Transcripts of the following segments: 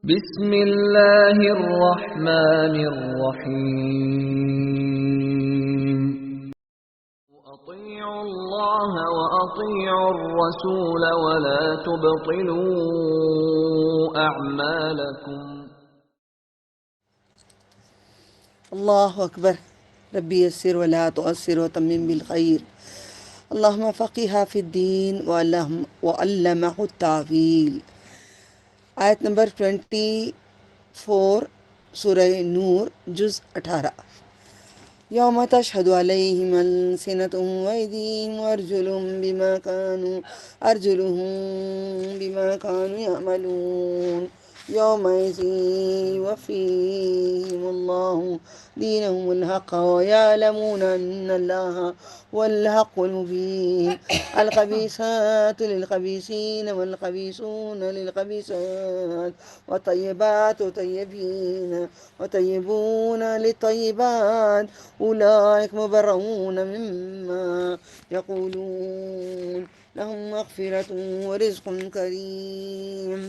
بسم الله الرحمن الرحيم أطيعوا الله وأطيعوا الرسول ولا تبطلوا أعمالكم. اللہ اکبر. ربی یسر ولا تعسر وتمم بالخیر. اللہم فقیہ فی الدین وعلمہ التاویل. آیت نمبر 24 سورہ نور جز 18. یوم تشہد علیہم السنتہم وایدیہم وارجلہم بما کانوا یعملون. یومئذ یوفیہم اللہ دینہم الحق ویعلمون ان اللہ هو الحق المبین. الخبیثات للخبیثین والخبیثون للخبیثات والطیبات طیبین وطیبون للطیبات اولئک مبرؤون مما یقولون لهم مغفرة ورزق كريم.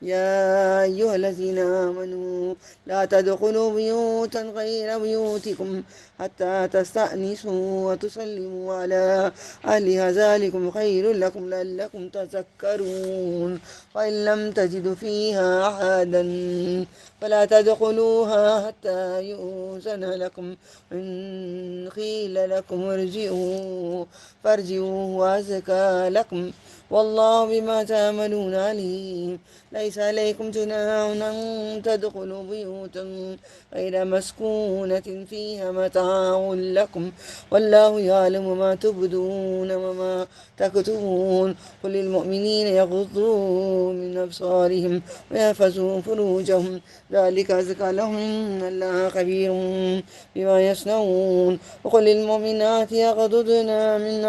يا أيها الذين آمنوا لا تدخلوا بيوتا غير بيوتكم حتى تستأنسوا وتسلموا على أهلها ذلكم خير لكم لعلكم تذكرون. وإن لم تجدوا فيها أحدا فلا تدخلوها حتى يؤذن لكم. إن قيل لكم ارجعوا فارجعوا وأزكى لكم والله بما تعملون عليم. ليس عليكم جناح أن تدخلوا بيوتا غير مسكونة فيها متاع لكم والله يعلم ما تبدون وما تكتمون. قل للمؤمنين يغضوا من أبصارهم ويحفظوا فروجهم ذلك أزكى لهم إن الله خبير بما يصنعون. وقل للمؤمنات يغضضن من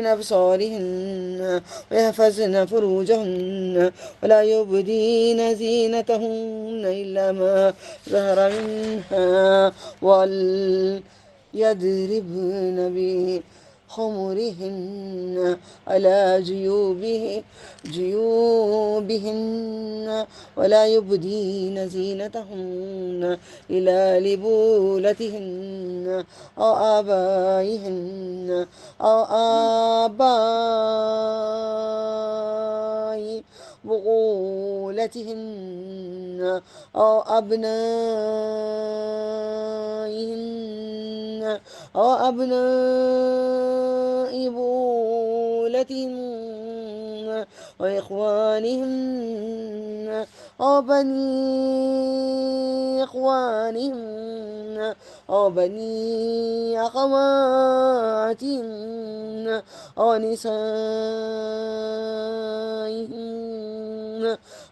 أبصارهن ويحفظن فروجهن ولا يبدين زينتهن إلا ما ظهر منها وليضربن بخمرهن على جيوبهن ولا يبدين زينتهن إلا لبولتهن أو آبائهن أو آباء بغولتهن أو أبناء بغولتهن وإخوانهن أو بني إخوانهن أو بني أخواتهن أو نسائهن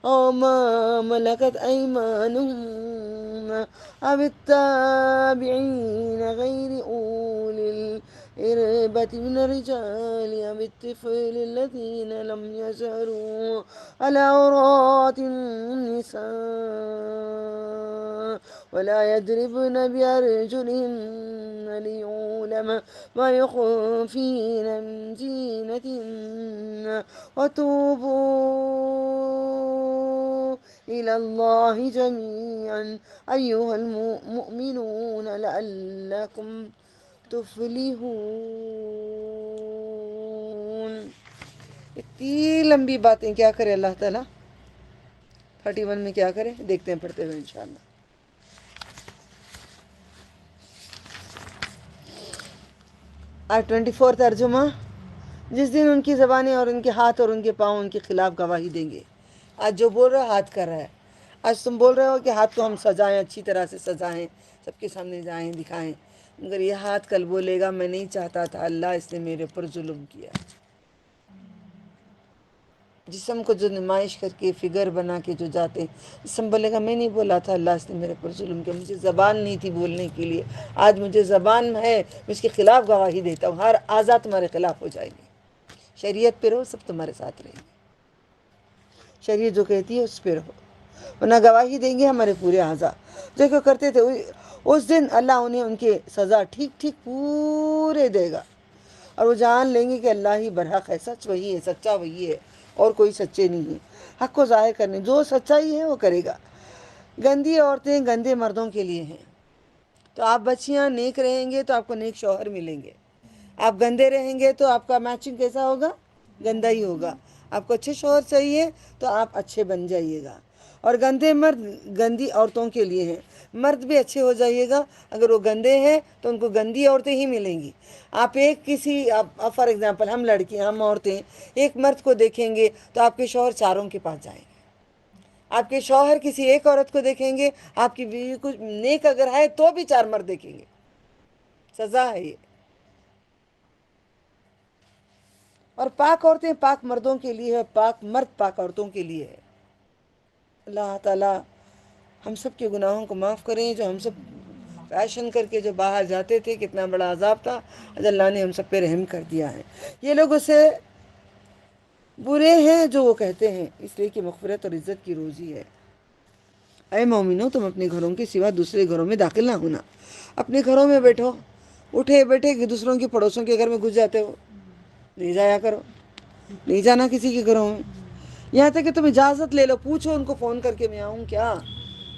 أو ما ملكت أيمانهن أو التابعين غير أولي الإربة من الرجال أو الطفل الذين لم يظهروا على عورات النساء ولا يضربن بأرجلهن ليعلم ما يخفين من زينتهن. وتوبوا إلى الله جميعا أيها المؤمنون لعلكم تفلحون. اتنی لمبی باتیں کیا کرے اللہ تعالیٰ. 31 میں کیا کرے دیکھتے ہیں پڑھتے ہوئے انشاءاللہ. آیت 24 ترجمہ. جس دن ان کی زبانیں اور ان کے ہاتھ اور ان کے پاؤں ان کے خلاف گواہی دیں گے. آج جو بول رہا ہے ہاتھ کر رہا ہے. آج تم بول رہے ہو کہ ہاتھ کو ہم سجائیں، اچھی طرح سے سجائیں، سب کے سامنے جائیں دکھائیں، مگر یہ ہاتھ کل بولے گا میں نہیں چاہتا تھا، اللہ اس نے میرے پر ظلم کیا. جسم کو جو نمائش کر کے فگر بنا کے جو جاتے ہیں، جسم بولے گا میں نہیں بولا تھا، اللہ اس نے میرے پر ظلم کیا، مجھے زبان نہیں تھی بولنے کے لیے، آج مجھے زبان ہے، میں اس کے خلاف گواہی دیتا ہوں. ہر اعضاء تمہارے خلاف ہو جائیں گے. شریعت پہ رہو، سب تمہارے ساتھ رہیں گے. شریعت جو کہتی ہے اس پہ رہو، ورنہ گواہی دیں گے ہمارے پورے اعضاء جو کہ کرتے تھے. اس دن اللہ انہیں ان کے سزا ٹھیک ٹھیک پورے دے گا، اور وہ جان لیں گے کہ اللہ ہی برحق ہے، سچ وہی ہے، سچا وہی ہے، اور کوئی سچے نہیں ہے. حق کو ظاہر کرنے، جو سچائی ہے وہ کرے گا۔ گندی عورتیں گندے مردوں کے لیے ہیں، تو آپ بچیاں نیک رہیں گے تو آپ کو نیک شوہر ملیں گے، آپ گندے رہیں گے تو آپ کا میچنگ کیسا ہوگا؟ گندا ہی ہوگا۔ آپ کو اچھے شوہر چاہیے تو آپ اچھے بن جائیے گا۔ اور گندے مرد گندی عورتوں کے لیے ہیں، مرد بھی اچھے ہو جائیے گا، اگر وہ گندے ہیں تو ان کو گندی عورتیں ہی ملیں گی۔ آپ فار ایگزامپل ہم لڑکیاں، ہم عورتیں ایک مرد کو دیکھیں گے تو آپ کے شوہر چاروں کے پاس جائیں گے۔ آپ کے شوہر کسی ایک عورت کو دیکھیں گے، آپ کی بیوی کچھ نیک اگر ہے تو بھی 4 مرد دیکھیں گے، سزا ہے یہ۔ اور پاک عورتیں پاک مردوں کے لیے ہے، پاک مرد پاک عورتوں کے لیے ہے۔ اللہ تعالیٰ ہم سب کے گناہوں کو معاف کریں، جو ہم سب فیشن کر کے جو باہر جاتے تھے، کتنا بڑا عذاب تھا، آج اللہ نے ہم سب پہ رحم کر دیا ہے۔ یہ لوگ اسے برے ہیں جو وہ کہتے ہیں، اس لیے کہ مغفرت اور عزت کی روزی ہے۔ اے مومنو، تم اپنے گھروں کے سوا دوسرے گھروں میں داخل نہ ہونا، اپنے گھروں میں بیٹھو، اٹھے بیٹھے کہ دوسروں کے پڑوسوں کے گھر میں گھس جاتے ہو، نہیں جایا کرو، نہیں جانا کسی کے گھروں میں۔ یہاں تک کہ تم اجازت لے لو، پوچھو ان کو فون کر کے، میں آؤں کیا،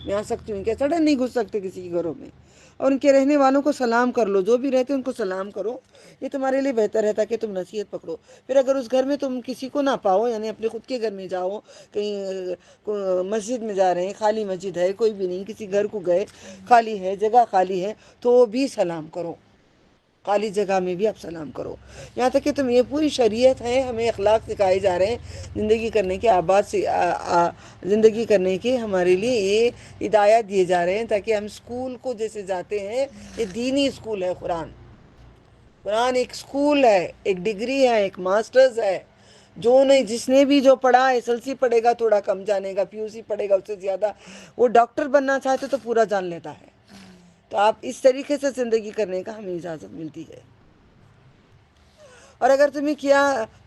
میں آ سکتی ہوں کیا؟ سڈن نہیں گھس سکتے کسی کے گھروں میں۔ اور ان کے رہنے والوں کو سلام کر لو، جو بھی رہتے ان کو سلام کرو، یہ تمہارے لیے بہتر ہے تاکہ تم نصیحت پکڑو۔ پھر اگر اس گھر میں تم کسی کو نہ پاؤ، یعنی اپنے خود کے گھر میں جاؤ، کہیں مسجد میں جا رہے ہیں، خالی مسجد ہے، کوئی بھی نہیں، کسی گھر کو گئے، خالی ہے، جگہ خالی ہے، تو بھی سلام کرو، خالی جگہ میں بھی آپ سلام کرو۔ یہاں تک کہ تم، یہ پوری شریعت ہے، ہمیں اخلاق سکھائے جا رہے ہیں، زندگی کرنے کے زندگی کرنے کے ہمارے لیے یہ ہدایات دیے جا رہے ہیں، تاکہ ہم اسکول کو جیسے جاتے ہیں، یہ دینی اسکول ہے قرآن ایک اسکول ہے، ایک ڈگری ہے، ایک ماسٹرز ہے۔ جس نے بھی جو پڑھا، SLC پڑھے گا تھوڑا کم جانے گا، PUC پڑھے گا اس سے زیادہ، وہ ڈاکٹر بننا چاہتے تو پورا جان لیتا ہے۔ تو آپ اس طریقے سے زندگی کرنے کا ہمیں اجازت ملتی ہے۔ اور اگر تمہیں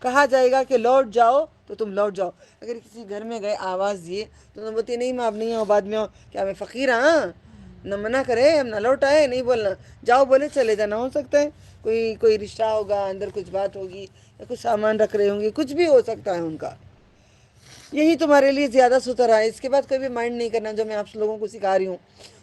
کہا جائے گا کہ لوٹ جاؤ تو تم لوٹ جاؤ۔ اگر کسی گھر میں گئے، آواز دیے تو تم بولتے نہیں میں اب نہیں ہوں، بعد میں ہوں، کیا میں فقیر ہاں؟ نہ منع کرے، ہم نہ لوٹائے، نہیں بولنا، جاؤ بولے چلے جانا۔ ہو سکتا ہے کوئی رشتہ ہوگا، اندر کچھ بات ہوگی، یا کچھ سامان رکھ رہے ہوں گے، کچھ بھی ہو سکتا ہے ان کا، یہی تمہارے لیے زیادہ ستھرا ہے۔ اس کے بعد کوئی بھی مائنڈ نہیں کرنا، جو میں آپ لوگوں کو سکھا رہی ہوں،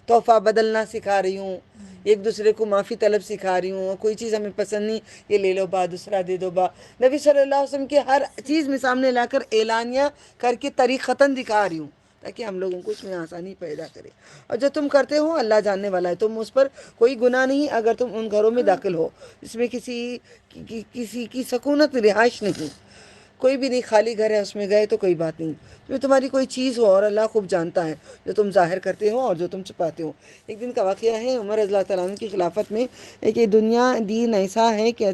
تحفہ بدلنا سکھا رہی ہوں، ایک دوسرے کو معافی طلب سکھا رہی ہوں۔ کوئی چیز ہمیں پسند نہیں، یہ لے لو با، دوسرا دے دو با۔ نبی صلی اللہ علیہ وسلم کی ہر چیز میں سامنے لا کر اعلانیہ کر کے طریقتاً دکھا رہی ہوں، تاکہ ہم لوگوں کو اس میں آسانی پیدا کرے۔ اور جو تم کرتے ہو اللہ جاننے والا ہے، تم اس پر کوئی گناہ نہیں اگر تم ان گھروں میں داخل ہو، اس میں کسی کی سکونت رہائش نہیں، کوئی بھی نہیں، خالی گھر ہے، اس میں گئے تو کوئی بات نہیں، جو تمہاری کوئی چیز ہو، اور اللہ خوب جانتا ہے جو تم ظاہر کرتے ہو اور جو تم چھپاتے ہو۔ ایک دن کا واقعہ ہے، عمر رضی اللہ تعالیٰ عنہ کی خلافت میں، کہ دین ایسا ہے کہ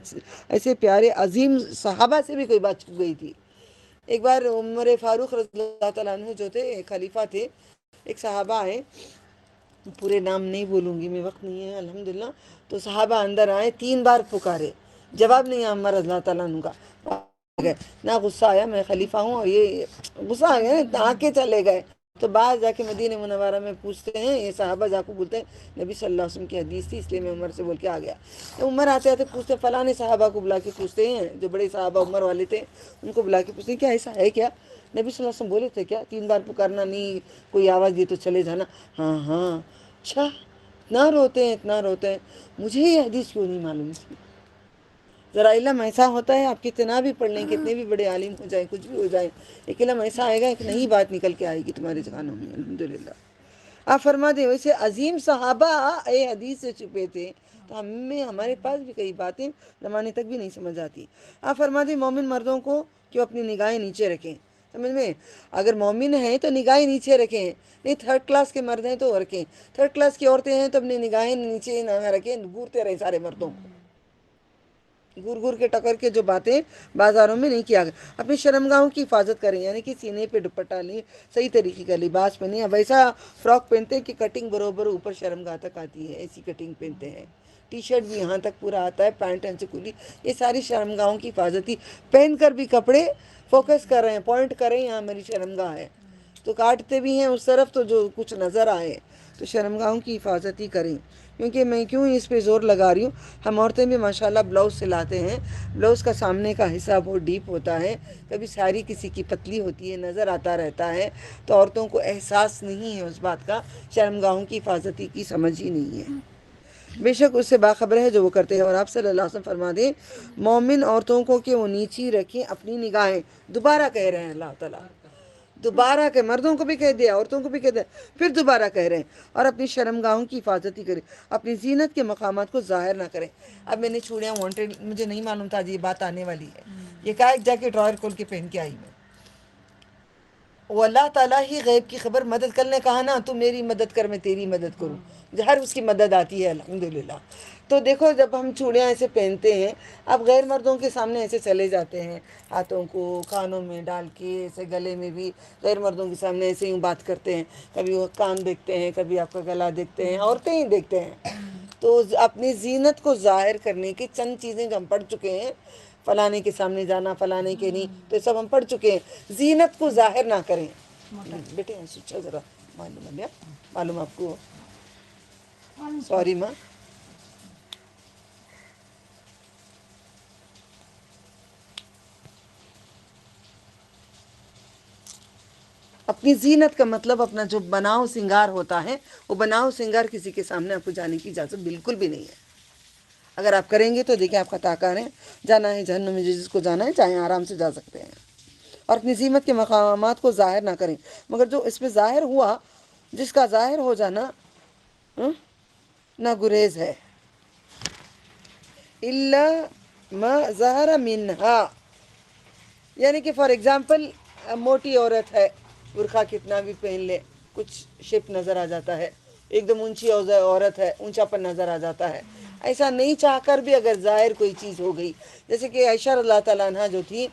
ایسے پیارے عظیم صحابہ سے بھی کوئی بات چھپ گئی تھی۔ ایک بار عمر فاروق رضی اللہ تعالیٰ عنہ جو تھے، خلیفہ تھے، ایک صحابہ آئے، پورے نام نہیں بولوں گی میں، وقت نہیں ہے الحمدللہ، تو صحابہ اندر آئے، 3 بار پکارے، جواب نہیں آیا عمر رضی اللہ تعالیٰ عنہ کا، نہ غصہ آیا، میں خلیفہ ہوں، اور یہ غصہ آ گیا، آ کے چلے گئے۔ تو بعد جا کے مدینہ منورہ میں پوچھتے ہیں، یہ صحابہ جا کو بولتے ہیں نبی صلی اللہ علیہ وسلم کی حدیث تھی، اس لیے میں عمر سے بول کے آ گیا۔ تو عمر آتے آتے پوچھتے، فلاں صحابہ کو بلا کے پوچھتے ہیں، جو بڑے صحابہ عمر والے تھے، ان کو بلا کے پوچھتے ہیں کیا ایسا ہے کیا؟ نبی صلی اللہ علیہ وسلم بولے تھے کیا 3 بار پکارنا نہیں، کوئی آواز دی تو چلے جانا؟ ہاں ہاں، اچھا، اتنا روتے ہیں، مجھے یہ حدیث کیوں نہیں معلوم تھی؟ ذرا علم ایسا ہوتا ہے، آپ کتنا بھی پڑھ لیں، کتنے بھی بڑے عالم ہو جائیں، کچھ بھی ہو جائیں، ایک علم ایسا آئے گا، ایک نئی بات نکل کے آئے گی تمہارے کانوں میں، الحمدللہ۔ آپ فرما دیں، ویسے عظیم صحابہ اے حدیث سے چھپے تھے، تو ہمارے پاس بھی کئی باتیں زمانے تک بھی نہیں سمجھ آتی۔ آپ فرما دیں مومن مردوں کو کہ وہ اپنی نگاہیں نیچے رکھیں، سمجھ میں، اگر مومن ہیں تو نگاہیں نیچے رکھیں، نہیں 3rd کلاس کے مرد ہیں تو رکھیں، 3rd کلاس کی عورتیں ہیں تو اپنی نگاہیں نیچے نہ رکھیں، گورتے رہیں سارے مردوں کو، گور کے ٹکر کے جو باتیں بازاروں میں نہیں کیا گیا۔ اپنی شرمگاہوں کی حفاظت کریں، یعنی کہ سینے پہ دوپٹہ لیں، صحیح طریقے کا لباس پہنیں، اب ایسا فراک پہنتے ہیں کہ کٹنگ بروبر اوپر شرمگاہ تک آتی ہے، ایسی کٹنگ پہنتے ہیں، ٹی شرٹ بھی یہاں تک پورا آتا ہے، پینٹ سے کھلی، یہ ساری شرمگاہوں کی حفاظتی، پہن کر بھی کپڑے فوکس کر رہے ہیں، پوائنٹ کر رہے ہیں، یہاں میری شرمگاہ ہے، تو کاٹتے بھی ہیں اس طرف تو جو کچھ نظر آئے، تو شرمگاہوں کی حفاظت ہی کریں. کیونکہ میں کیوں اس پہ زور لگا رہی ہوں، ہم عورتیں بھی ماشاءاللہ بلاؤز سلاتے ہیں، بلاؤز کا سامنے کا حصہ بہت ڈیپ ہوتا ہے، کبھی ساری کسی کی پتلی ہوتی ہے، نظر آتا رہتا ہے، تو عورتوں کو احساس نہیں ہے اس بات کا، شرمگاہوں کی حفاظتی کی سمجھ ہی نہیں ہے. بے شک اس سے باخبر ہے جو وہ کرتے ہیں. اور آپ صلی اللہ علیہ وسلم فرما دیں مومن عورتوں کو کہ وہ نیچی رکھیں اپنی نگاہیں. دوبارہ کہہ رہے ہیں اللہ تعالیٰ، دوبارہ کہ مردوں کو بھی کہہ دیا، عورتوں کو بھی کہہ دیا، پھر دوبارہ کہہ رہے ہیں. اور اپنی شرمگاہوں کی حفاظت ہی کریں، اپنی زینت کے مقامات کو ظاہر نہ کریں. اب میں نے چوڑیاں وانٹیڈ، مجھے نہیں معلوم تھا یہ بات آنے والی ہے. یہ کہا ایک جا کے ڈرائر کھول کے پہن کے آئی میں. وہ اللہ تعالیٰ ہی غیب کی خبر، مدد کرنے کہا نا، تو میری مدد کر میں تیری مدد کروں. ہر اس کی مدد آتی ہے الحمدللہ. تو دیکھو جب ہم چوڑیاں ایسے پہنتے ہیں، اب غیر مردوں کے سامنے ایسے چلے جاتے ہیں، ہاتھوں کو کانوں میں ڈال کے، ایسے گلے میں بھی غیر مردوں کے سامنے ایسے ہی بات کرتے ہیں. کبھی وہ کان دیکھتے ہیں، کبھی آپ کا گلا دیکھتے ہیں، عورتیں ہی دیکھتے ہیں. تو اپنی زینت کو ظاہر کرنے کی چند چیزیں جو ہم پڑھ چکے ہیں، فلانے کے سامنے جانا، فلانے کے نہیں، تو سب ہم پڑھ چکے ہیں. زینت کو ظاہر نہ کریں. بیٹے سوچا ذرا، معلوم آپ کو، سوری ماں. اپنی زینت کا مطلب اپنا جو بناؤ سنگار ہوتا ہے، وہ بناؤ سنگار کسی کے سامنے آپ کو جانے کی اجازت بالکل بھی نہیں ہے. اگر آپ کریں گے تو دیکھیں آپ خطا کار ہیں. جانا ہے جہنم میں جس کو جانا ہے، چاہے آرام سے جا سکتے ہیں. اور اپنی زینت کے مقامات کو ظاہر نہ کریں. مگر جو اس پہ ظاہر ہوا، جس کا ظاہر ہو جانا نہ گریز ہے. الا ما ظہر منہا، یعنی کہ فار ایگزامپل موٹی عورت ہے، برقع کتنا بھی پہن لے، کچھ شپ نظر آ جاتا ہے. ایک دم اونچی عورت ہے، اونچا پن نظر آ جاتا ہے. ایسا نہیں چاہ کر بھی اگر ظاہر کوئی چیز ہو گئی، جیسے کہ عائشہ رضی اللہ تعالیٰ عنہ جو تھی،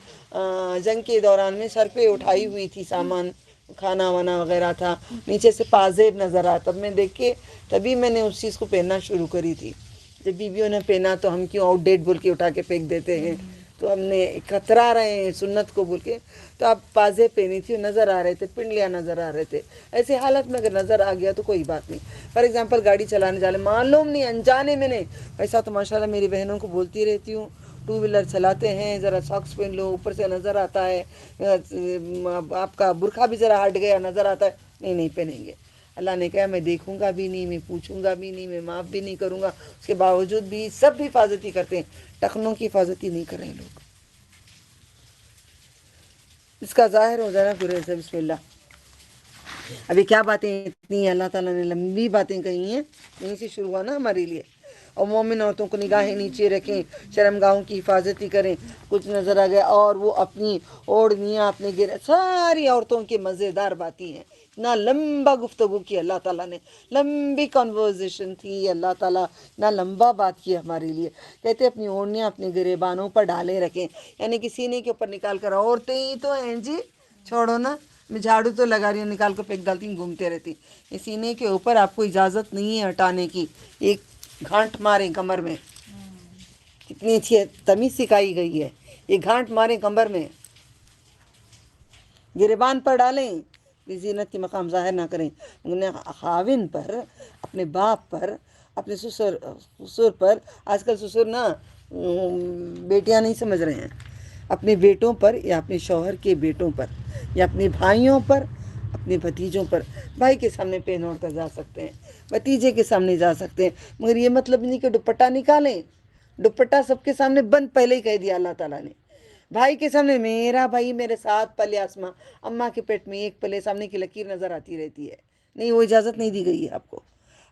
جنگ کے دوران میں سر پہ اٹھائی ہوئی تھی سامان، کھانا وانا وغیرہ تھا، نیچے سے پازیب نظر آیا. تب میں دیکھ کے تبھی میں نے اس چیز کو پہننا شروع کری تھی. جب بیویوں نے پہنا تو ہم کیوں آؤٹ ڈیٹ بول کے اٹھا کے پھینک دیتے ہیں، تو ہم نے کترا رہے ہیں سنت کو بول کے. تو اب پازے پہنی تھی، نظر آ رہے تھے، پنڈلیاں نظر آ رہے تھے. ایسے حالت میں اگر نظر آ گیا تو کوئی بات نہیں. فار ایگزامپل گاڑی چلانے جانے، معلوم نہیں انجانے میں نے، ایسا تو ماشاءاللہ میری بہنوں کو بولتی رہتی ہوں، ٹو ویلر چلاتے ہیں ذرا ساکس پہن لو، اوپر سے نظر آتا ہے، آپ کا برقع بھی ذرا ہٹ گیا نظر آتا ہے. نہیں پہنیں گے. اللہ نے کہا میں دیکھوں گا بھی نہیں، میں پوچھوں گا بھی نہیں، میں معاف بھی نہیں کروں گا. اس کے باوجود بھی سب حفاظتی کرتے ہیں، ٹخنوں کی حفاظتی نہیں کر رہے ہیں لوگ. اس کا ظاہر ہو جانا گریز ہے. بسم اللہ. ابھی کیا باتیں اتنی اللہ تعالیٰ نے لمبی باتیں کہی ہیں، یہیں سے شروع ہوا نا ہمارے لیے. اور مومن عورتوں کو نگاہیں نیچے رکھیں، شرمگاہوں کی حفاظتی کریں. کچھ نظر آ گیا اور وہ اپنی اوڑھنیاں اپنے گرے، ساری عورتوں کی مزیدار باتیں ہیں. اتنا لمبا گفتگو کی اللہ تعالیٰ نے، لمبی کنورزیشن تھی. اللہ تعالیٰ اتنا لمبا بات کی ہمارے لیے. کہتے اپنی اوڑھنیاں اپنے گریبانوں پر ڈالے رکھیں، یعنی کہ سینے کے اوپر نکال کر. عورتیں ہی تو ہیں جی، چھوڑو نا، میں جھاڑو تو لگا رہی ہوں، نکال کر پھینک ڈالتی ہوں، گھومتے رہتی. یہ سینے کے اوپر آپ کو اجازت نہیں ہے ہٹانے کی. ایک گھانٹ ماریں کمر میں، کتنی اچھی تمیز سکھائی گئی ہے. یہ گھانٹ ماریں کمر میں، گریبان پر ڈالیں، زینت کے مقام ظاہر نہ کریں. خاوند پر، اپنے باپ پر، اپنے سسر پر. آج کل سسر نا بیٹیاں نہیں سمجھ رہے ہیں. اپنے بیٹوں پر یا اپنے شوہر کے بیٹوں پر یا اپنے بھائیوں پر، اپنے بھتیجوں پر. بھائی کے سامنے پہن اوڑھ کر جا سکتے ہیں، بھتیجے کے سامنے جا سکتے ہیں، مگر یہ مطلب نہیں کہ دوپٹہ نکالیں. دوپٹہ سب کے سامنے بند، پہلے ہی کہہ دیا اللہ تعالیٰ نے. بھائی کے سامنے، میرا بھائی میرے ساتھ پلے آسماں، اماں کے پیٹ میں ایک پلے، سامنے کی لکیر نظر آتی رہتی ہے. نہیں، وہ اجازت نہیں دی گئی ہے آپ کو،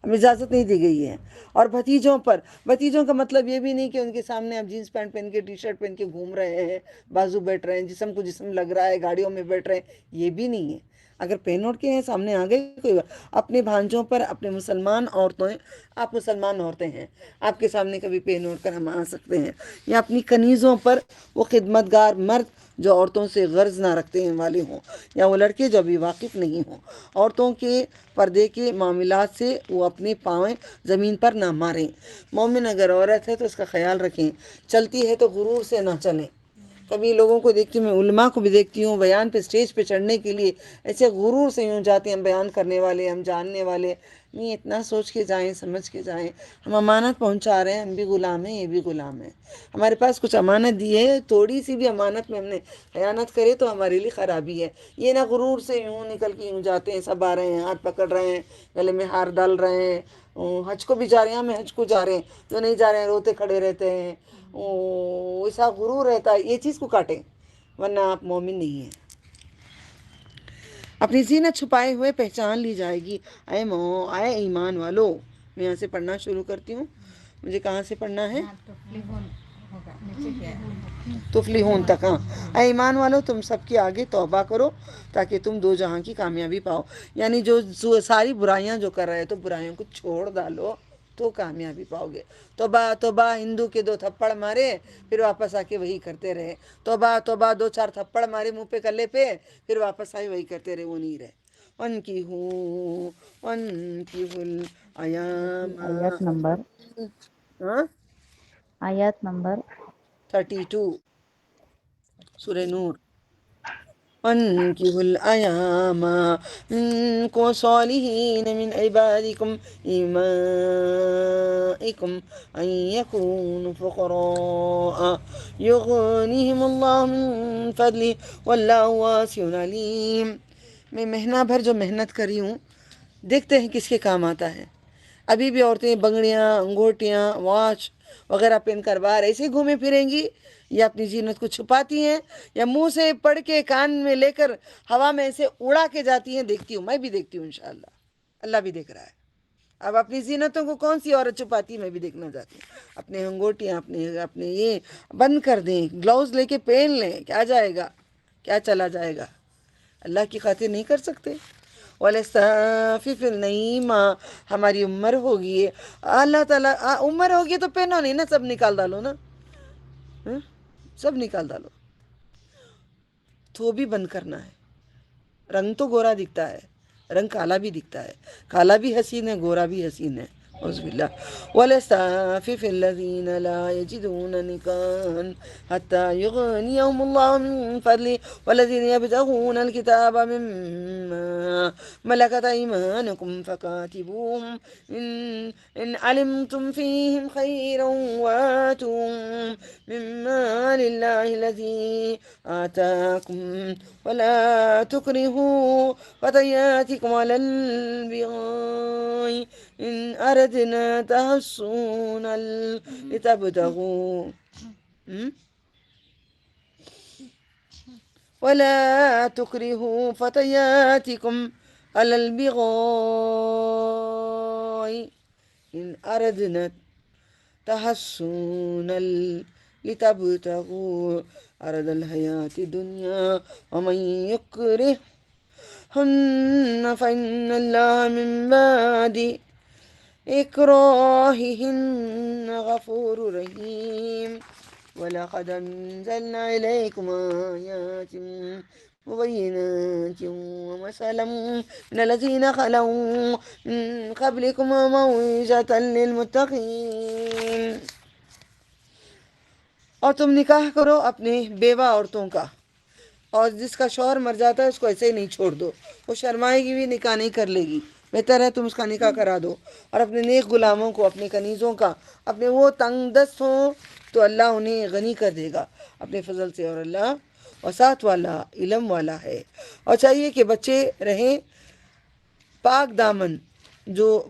اب اجازت نہیں دی گئی ہے. اور بھتیجوں پر، بھتیجوں کا مطلب یہ بھی نہیں کہ ان کے سامنے آپ جینس پینٹ پہن کے، ٹی شرٹ پہن کے گھوم رہے ہیں، بازو بیٹھ رہے ہیں، جسم کو جسم لگ رہا ہے، گاڑیوں میں بیٹھ رہے ہیں. یہ بھی نہیں ہے. اگر پہن اوڑھ کے ہیں سامنے آ گئے کوئی بات. اپنے بھانجوں پر، اپنے مسلمان عورتوں، آپ مسلمان عورتیں ہیں، آپ کے سامنے کبھی پہن اوڑھ کر ہم آ سکتے ہیں. یا اپنی کنیزوں پر، وہ خدمتگار مرد جو عورتوں سے غرض نہ رکھتے ہیں والے ہوں، یا وہ لڑکے جو ابھی واقف نہیں ہوں، عورتوں کے پردے کے معاملات سے وہ اپنے پاؤں زمین پر نہ ماریں. مومن اگر عورت ہے تو اس کا خیال رکھیں. چلتی ہے تو غرور سے نہ چلیں، کبھی لوگوں کو دیکھتی ہوں، میں علماء کو بھی دیکھتی ہوں بیان پہ اسٹیج پہ چڑھنے کے لیے ایسے غرور سے یوں جاتے ہیں، ہم بیان کرنے والے، ہم جاننے والے نہیں، اتنا سوچ کے جائیں، سمجھ کے جائیں، ہم امانت پہنچا رہے ہیں، ہم بھی غلام ہیں، یہ بھی غلام ہیں، ہمارے پاس کچھ امانت دی ہے، تھوڑی سی بھی امانت میں ہم نے خیانت کرے تو ہمارے لیے خرابی ہے۔ یہ نہ غرور سے یوں نکل کے یوں جاتے ہیں، سب آ رہے ہیں، ہاتھ پکڑ رہے ہیں، گلے میں ہار ڈال رہے ہیں، حج کو بھی جا رہے ہیں، ہم حج کو جا رہے ہیں، جو نہیں جا رہے ہیں روتے کھڑے رہتے ہیں، ایسا غرور رہتا ہے، یہ چیز کو کاٹیں ورنہ آپ مومن نہیں ہیں۔ اپنی زینت چھپائے ہوئے پہچان لی جائے گی۔ اے ایمان والو، میں یہاں سے پڑھنا شروع کرتی ہوں، مجھے کہاں سے پڑھنا ہے؟ تفلحون تک، ہاں۔ اے ایمان والو، تم سب کے آگے توبہ کرو تاکہ تم دو جہاں کی کامیابی پاؤ، یعنی جو ساری برائیاں جو کر رہے تو برائیوں کو چھوڑ ڈالو تو کامیابی پاؤ گے۔ توبہ توبہ، ہندو کے 2 تھپڑ مارے پھر واپس آ کے وہی کرتے رہے، توبہ توبہ، 2-4 تھپڑ مارے منہ پہ کلے پہ پھر واپس آئے وہی کرتے رہے، وہ نہیں رہے۔ وَانْكِحُوا الْأَيَامَ، آیات نمبر ہاں، آیات نمبر 32 سورہ نور۔ وَانْكِحُوا الْأَيَامَ مِنْكُمْ وَالصَّالِحِينَ مِنْ عِبَادِكُمْ إِمَائِكُمْ أَنْ يَكُونُوا فُقَرَاءَ يُغْنِهِمُ اللَّهُ مِنْ فَضْلِهِ وَاللَّهُ وَاسِعٌ عَلِيمٌ۔ میں مہینہ بھر جو محنت کری ہوں، دیکھتے ہیں کس کے کام آتا ہے۔ ابھی بھی عورتیں بنگڑیاں، انگوٹیاں، واچ وغیرہ پہن کر باہر ایسے ہی گھومے پھریں گی، یا اپنی زینت کو چھپاتی ہیں، یا منہ سے پڑھ کے کان میں لے کر ہوا میں ایسے اڑا کے جاتی ہیں، دیکھتی ہوں، میں بھی دیکھتی ہوں، انشاءاللہ اللہ بھی دیکھ رہا ہے۔ اب اپنی زینتوں کو کون سی عورت چھپاتی ہے، میں بھی دیکھنا چاہتی ہوں۔ اپنے انگوٹیاں، اپنے یہ بند کر دیں، گلوز لے کے پہن لیں، کیا جائے گا، کیا چلا جائے گا، اللہ کی خاطر نہیں کر سکتے؟ وَلَسْتَعْفِفِ النَّعِيمَ، ہماری عمر ہوگی، اللہ تعالیٰ عمر ہوگی تو پہنو نہیں نا، سب نکال ڈالو نا، سب نکال ڈالو، تو بھی بند کرنا ہے۔ رنگ تو گورا دکھتا ہے، رنگ کالا بھی دکھتا ہے، کالا بھی حسین ہے، گورا بھی حسین ہے، اعوذ باللہ۔ وَلَسْتَعْفِفِ الَّذِينَ لَا يَجِدُونَ نِكَاحًا حَتَّى يُغْنِيَهُمُ اللَّهُ مِنْ فَضْلِهِ وَالَّذِينَ يَبْتَغُونَ الْكِتَابَ مِمَّا مَلَكَتْ أَيْمَانُكُمْ فَكَاتِبُوهُمْ إِنْ عَلِمْتُمْ فِيهِمْ خَيْرًا وَآتُوهُمْ مِمَّا لِلَّهِ الَّذِي آتَاكُمْ وَلَا تُكْرِهُوا فَتَيَاتِكُمْ عَلَى الْبِغَاءِ إِنْ أَرَدْنَا تَحَصُّنًا لِتَبْتَغُوا وَلَا تُكْرِهُوا فَتَيَاتِكُمْ عَلَى الْبِغَاءِ إِنْ أَرَدْنَا تَحَصُّنًا لِتَبْتَغُوا عَرَضَ الْحَيَاةِ الدُّنْيَا وَمَنْ يُكْرِههُنَّ فَإِنَّ اللَّهَ مِنْ بَعْدِ إِكْرَاهِهِنَّ غَفُورٌ رَحِيمٌ۔ وَلَقَدْ أَنزَلْنَا إِلَيْكُمْ آيَاتٍ مُبَيِّنَاتٍ وَمَثَلًا مِنَ الَّذِينَ خَلَوْا مِنْ قَبْلِكُمْ وَمَوْعِظَةً لِلْمُتَّقِينَ۔ اور تم نکاح کرو اپنے بیوہ عورتوں کا، اور جس کا شوہر مر جاتا ہے اس کو ایسے ہی نہیں چھوڑ دو، وہ شرمائے گی بھی، نکاح نہیں کر لے گی، بہتر ہے تم اس کا نکاح کرا دو۔ اور اپنے نیک غلاموں کو، اپنے کنیزوں کا، اپنے وہ تنگ دست ہوں تو اللہ انہیں غنی کر دے گا اپنے فضل سے، اور اللہ وسعت والا، علم والا ہے۔ اور چاہیے کہ بچے رہیں پاک دامن، جو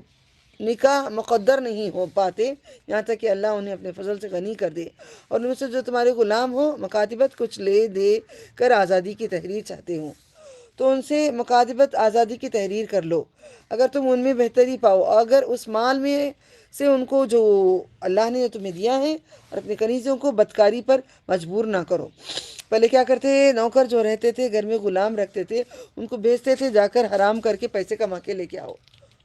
نکاح مقدر نہیں ہو پاتے یہاں تک کہ اللہ انہیں اپنے فضل سے غنی کر دے۔ اور ان میں سے جو تمہارے غلام ہو، مکاتبت کچھ لے دے کر آزادی کی تحریر چاہتے ہوں تو ان سے مکاتبت آزادی کی تحریر کر لو، اگر تم ان میں بہتری پاؤ، اگر اس مال میں سے ان کو جو اللہ نے تمہیں دیا ہے، اور اپنے کنیزوں کو بدکاری پر مجبور نہ کرو۔ پہلے کیا کرتے، نوکر جو رہتے تھے گھر میں، غلام رکھتے تھے، ان کو بیچتے تھے، جا کر حرام کر کے پیسے کما کے لے کے آؤ۔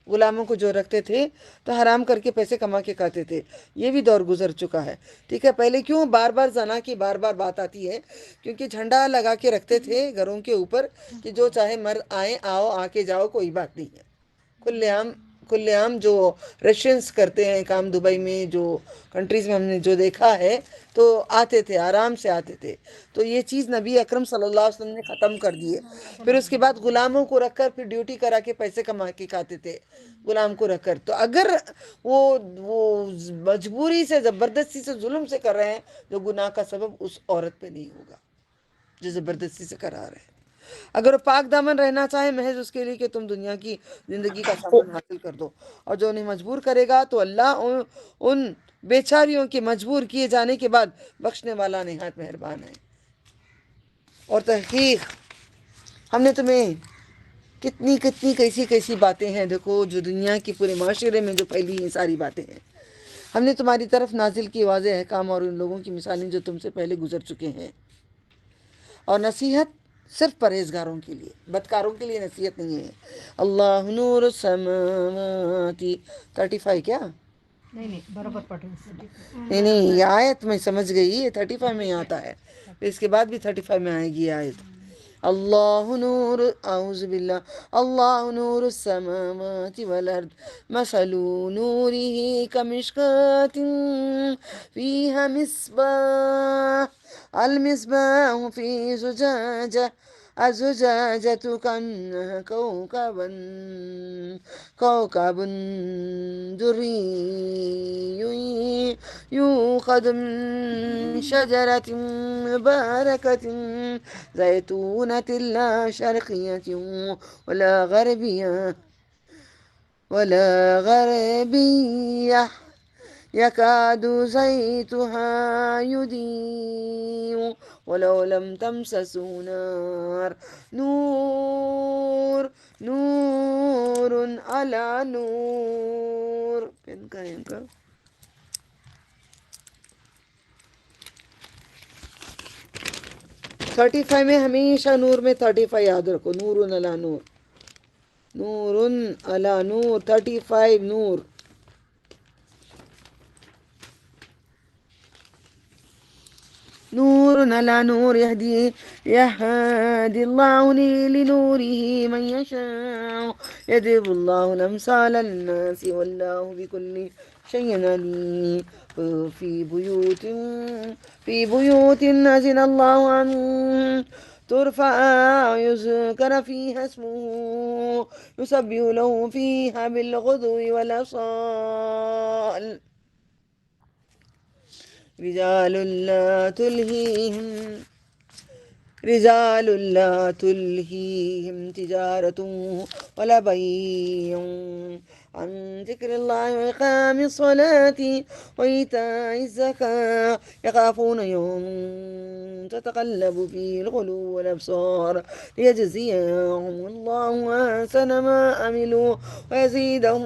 غلاموں کو جو رکھتے تھے تو حرام کر کے پیسے کما کے کھاتے تھے، یہ بھی دور گزر چکا ہے، ٹھیک ہے۔ پہلے کیوں بار بار زنا کی بار بار بات آتی ہے؟ کیونکہ جھنڈا لگا کے رکھتے تھے گھروں کے اوپر کہ جو چاہے مرد آئیں، آؤ، آ کے جاؤ، کوئی بات نہیں ہے، کھلے عام کھلے عام جو رشینس کرتے ہیں کام دبئی میں، جو کنٹریز میں ہم نے جو دیکھا ہے، تو آتے تھے، آرام سے آتے تھے. تو یہ چیز نبی اکرم صلی اللہ علیہ وسلم نے ختم کر دی ہے. پھر اس کے بعد غلاموں کو رکھ کر پھر ڈیوٹی کرا کے پیسے کما کے کھاتے تھے غلام کو رکھ کر. تو اگر وہ مجبوری سے، زبردستی سے، ظلم سے کر رہے ہیں، جو گناہ کا سبب اس عورت پہ نہیں ہوگا جو زبردستی سے کرا رہے ہیں. اگر وہ پاک دامن رہنا چاہے، محض اس کے لیے کہ تم دنیا کی زندگی کا سامان حاصل کر دو، اور جو انہیں مجبور کرے گا تو اللہ ان بیچاریوں کے مجبور کیے جانے کے بعد بخشنے والا نہایت مہربان ہے. اور تحقیق ہم نے تمہیں کتنی کیسی باتیں ہیں دیکھو، جو دنیا کے پورے معاشرے میں جو پھیلی ہیں ساری باتیں ہیں. ہم نے تمہاری طرف نازل کی واضح احکام اور ان لوگوں کی مثالیں جو تم سے پہلے گزر چکے ہیں. اور نصیحت صرف پرہیزگاروں کے لیے، بدکاروں کے لیے نصیحت نہیں ہے. اللہ نور السماوات 35 کیا؟ نہیں برابر پڑھ نہیں یہ آیت میں سمجھ گئی، یہ 35 میں آتا ہے، پھر اس کے بعد بھی 35 میں آئے گی یہ آیت. اللہ نور، اعوذ باللہ، اللہ نور السماوات والارض مثل نوره كمشكاة فيها مصباح المصباح في زجاجة الزجاجة كأنها كوكب دري يوقد من شجرة مباركة زيتونة لا شرقية ولا غربية يكاد زيتها يضيء ولو لم تمسسه نار نور على نور. ان کا 35 میں ہمیشہ نور میں 35 یاد رکھو، نور علی نور، نور علی نور، 35 نور. نور على نور يهدي الله لنوره من يشاء يضرب الله الأمثال للناس والله بكل شيء عليم. في بيوت أذن الله أن ترفع يذكر فيها اسمه يسبح له فيها بالغدو والآصال. رجال لا تلهيهم تجارة ولا بيع عن ذكر الله وإقام الصلاة وإيتاء الزكاة يخافون يوم تتقلب فيه القلوب والأبصار ليجزيهم الله أحسن ما عملوا ويزيدهم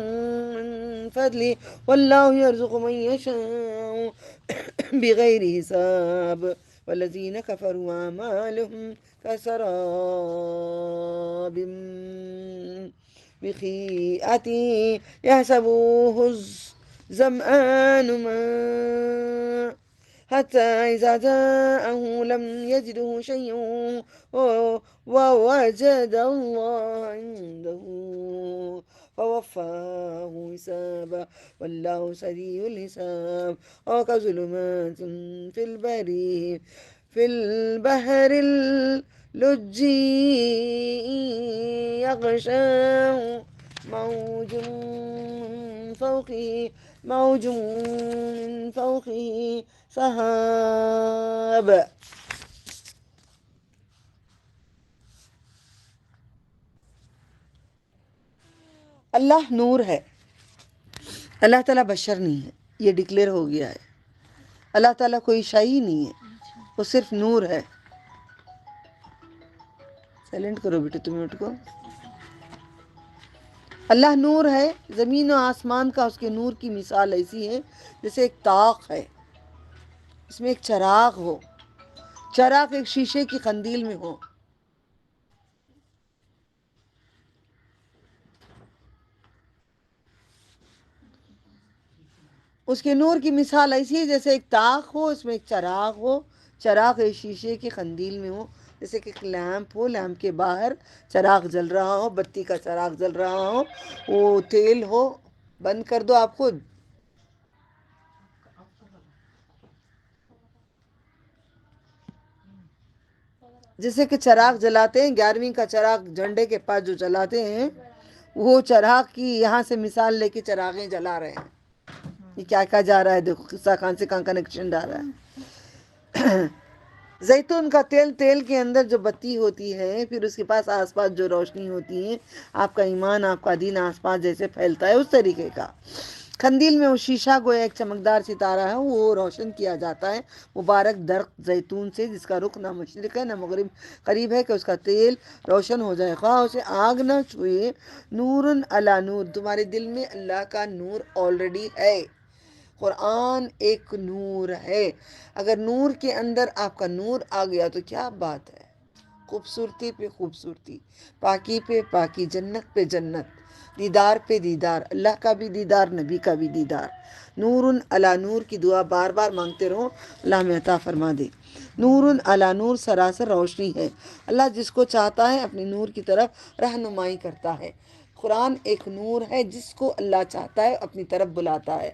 من فضله والله يرزق من يشاء بغير حساب. والذين كفروا أعمالهم كسراب بخيئة يحسبه الظمآن ماء حتى إذا جاءه لم يجده شيئا ووجد الله عنده فوفاه حسابا والله سريع الحساب. أو كظلمات في البحر اللجي يغشاه موج من فوقه سحاب. اللہ نور ہے، اللہ تعالیٰ بشر نہیں ہے، یہ ڈکلیئر ہو گیا ہے. اللہ تعالیٰ کوئی شے نہیں ہے، وہ صرف نور ہے. سائلنٹ کرو بیٹے، تمہیں اٹھ کو. اللہ نور ہے، زمین و آسمان کا اس کے نور کی مثال ایسی ہے جیسے ایک طاق ہے، اس میں ایک چراغ ہو، چراغ ایک شیشے کی قندیل میں ہو. اس کے نور کی مثال ایسی ہے جیسے ایک طاق ہو، اس میں ایک چراغ ہو، چراغ ایک شیشے کی قندیل میں ہو. جیسے کہ ایک لیمپ ہو، لیمپ کے باہر چراغ جل رہا ہو، بتی کا چراغ جل رہا ہو، وہ تیل ہو. بند کر دو آپ خود. جیسے کہ چراغ جلاتے ہیں، 11ویں کا چراغ جھنڈے کے پاس جو جلاتے ہیں، وہ چراغ کی یہاں سے مثال لے کے چراغیں جلا رہے ہیں. یہ کیا کہا جا رہا ہے؟ دیکھو قصہ خان سے کہاں کنیکشن ڈال رہا ہے. زیتون کا تیل، تیل کے اندر جو بتی ہوتی ہے، پھر اس کے پاس آس پاس جو روشنی ہوتی ہے، آپ کا ایمان، آپ کا دین آس پاس جیسے پھیلتا ہے اس طریقے کا. قندیل میں وہ شیشہ گویا ایک چمکدار ستارہ ہے، وہ روشن کیا جاتا ہے مبارک درخت زیتون سے، جس کا رخ نہ مشرق ہے نہ مغرب، قریب ہے کہ اس کا تیل روشن ہو جائے، خواہ اسے آگ نہ چھوئے. نورن علی نور، تمہارے دل میں اللہ کا نور آلریڈی ہے. قرآن ایک نور ہے. اگر نور کے اندر آپ کا نور آ گیا تو کیا بات ہے. خوبصورتی پہ خوبصورتی، پاکی پہ پاکی، جنت پہ جنت، دیدار پہ دیدار، اللہ کا بھی دیدار، نبی کا بھی دیدار. نور علی نور کی دعا بار بار مانگتے رہو، اللہ میں عطا فرما دے. نور علی نور، سراسر روشنی ہے. اللہ جس کو چاہتا ہے اپنے نور کی طرف رہنمائی کرتا ہے. قرآن ایک نور ہے، جس کو اللہ چاہتا ہے اپنی طرف بلاتا ہے.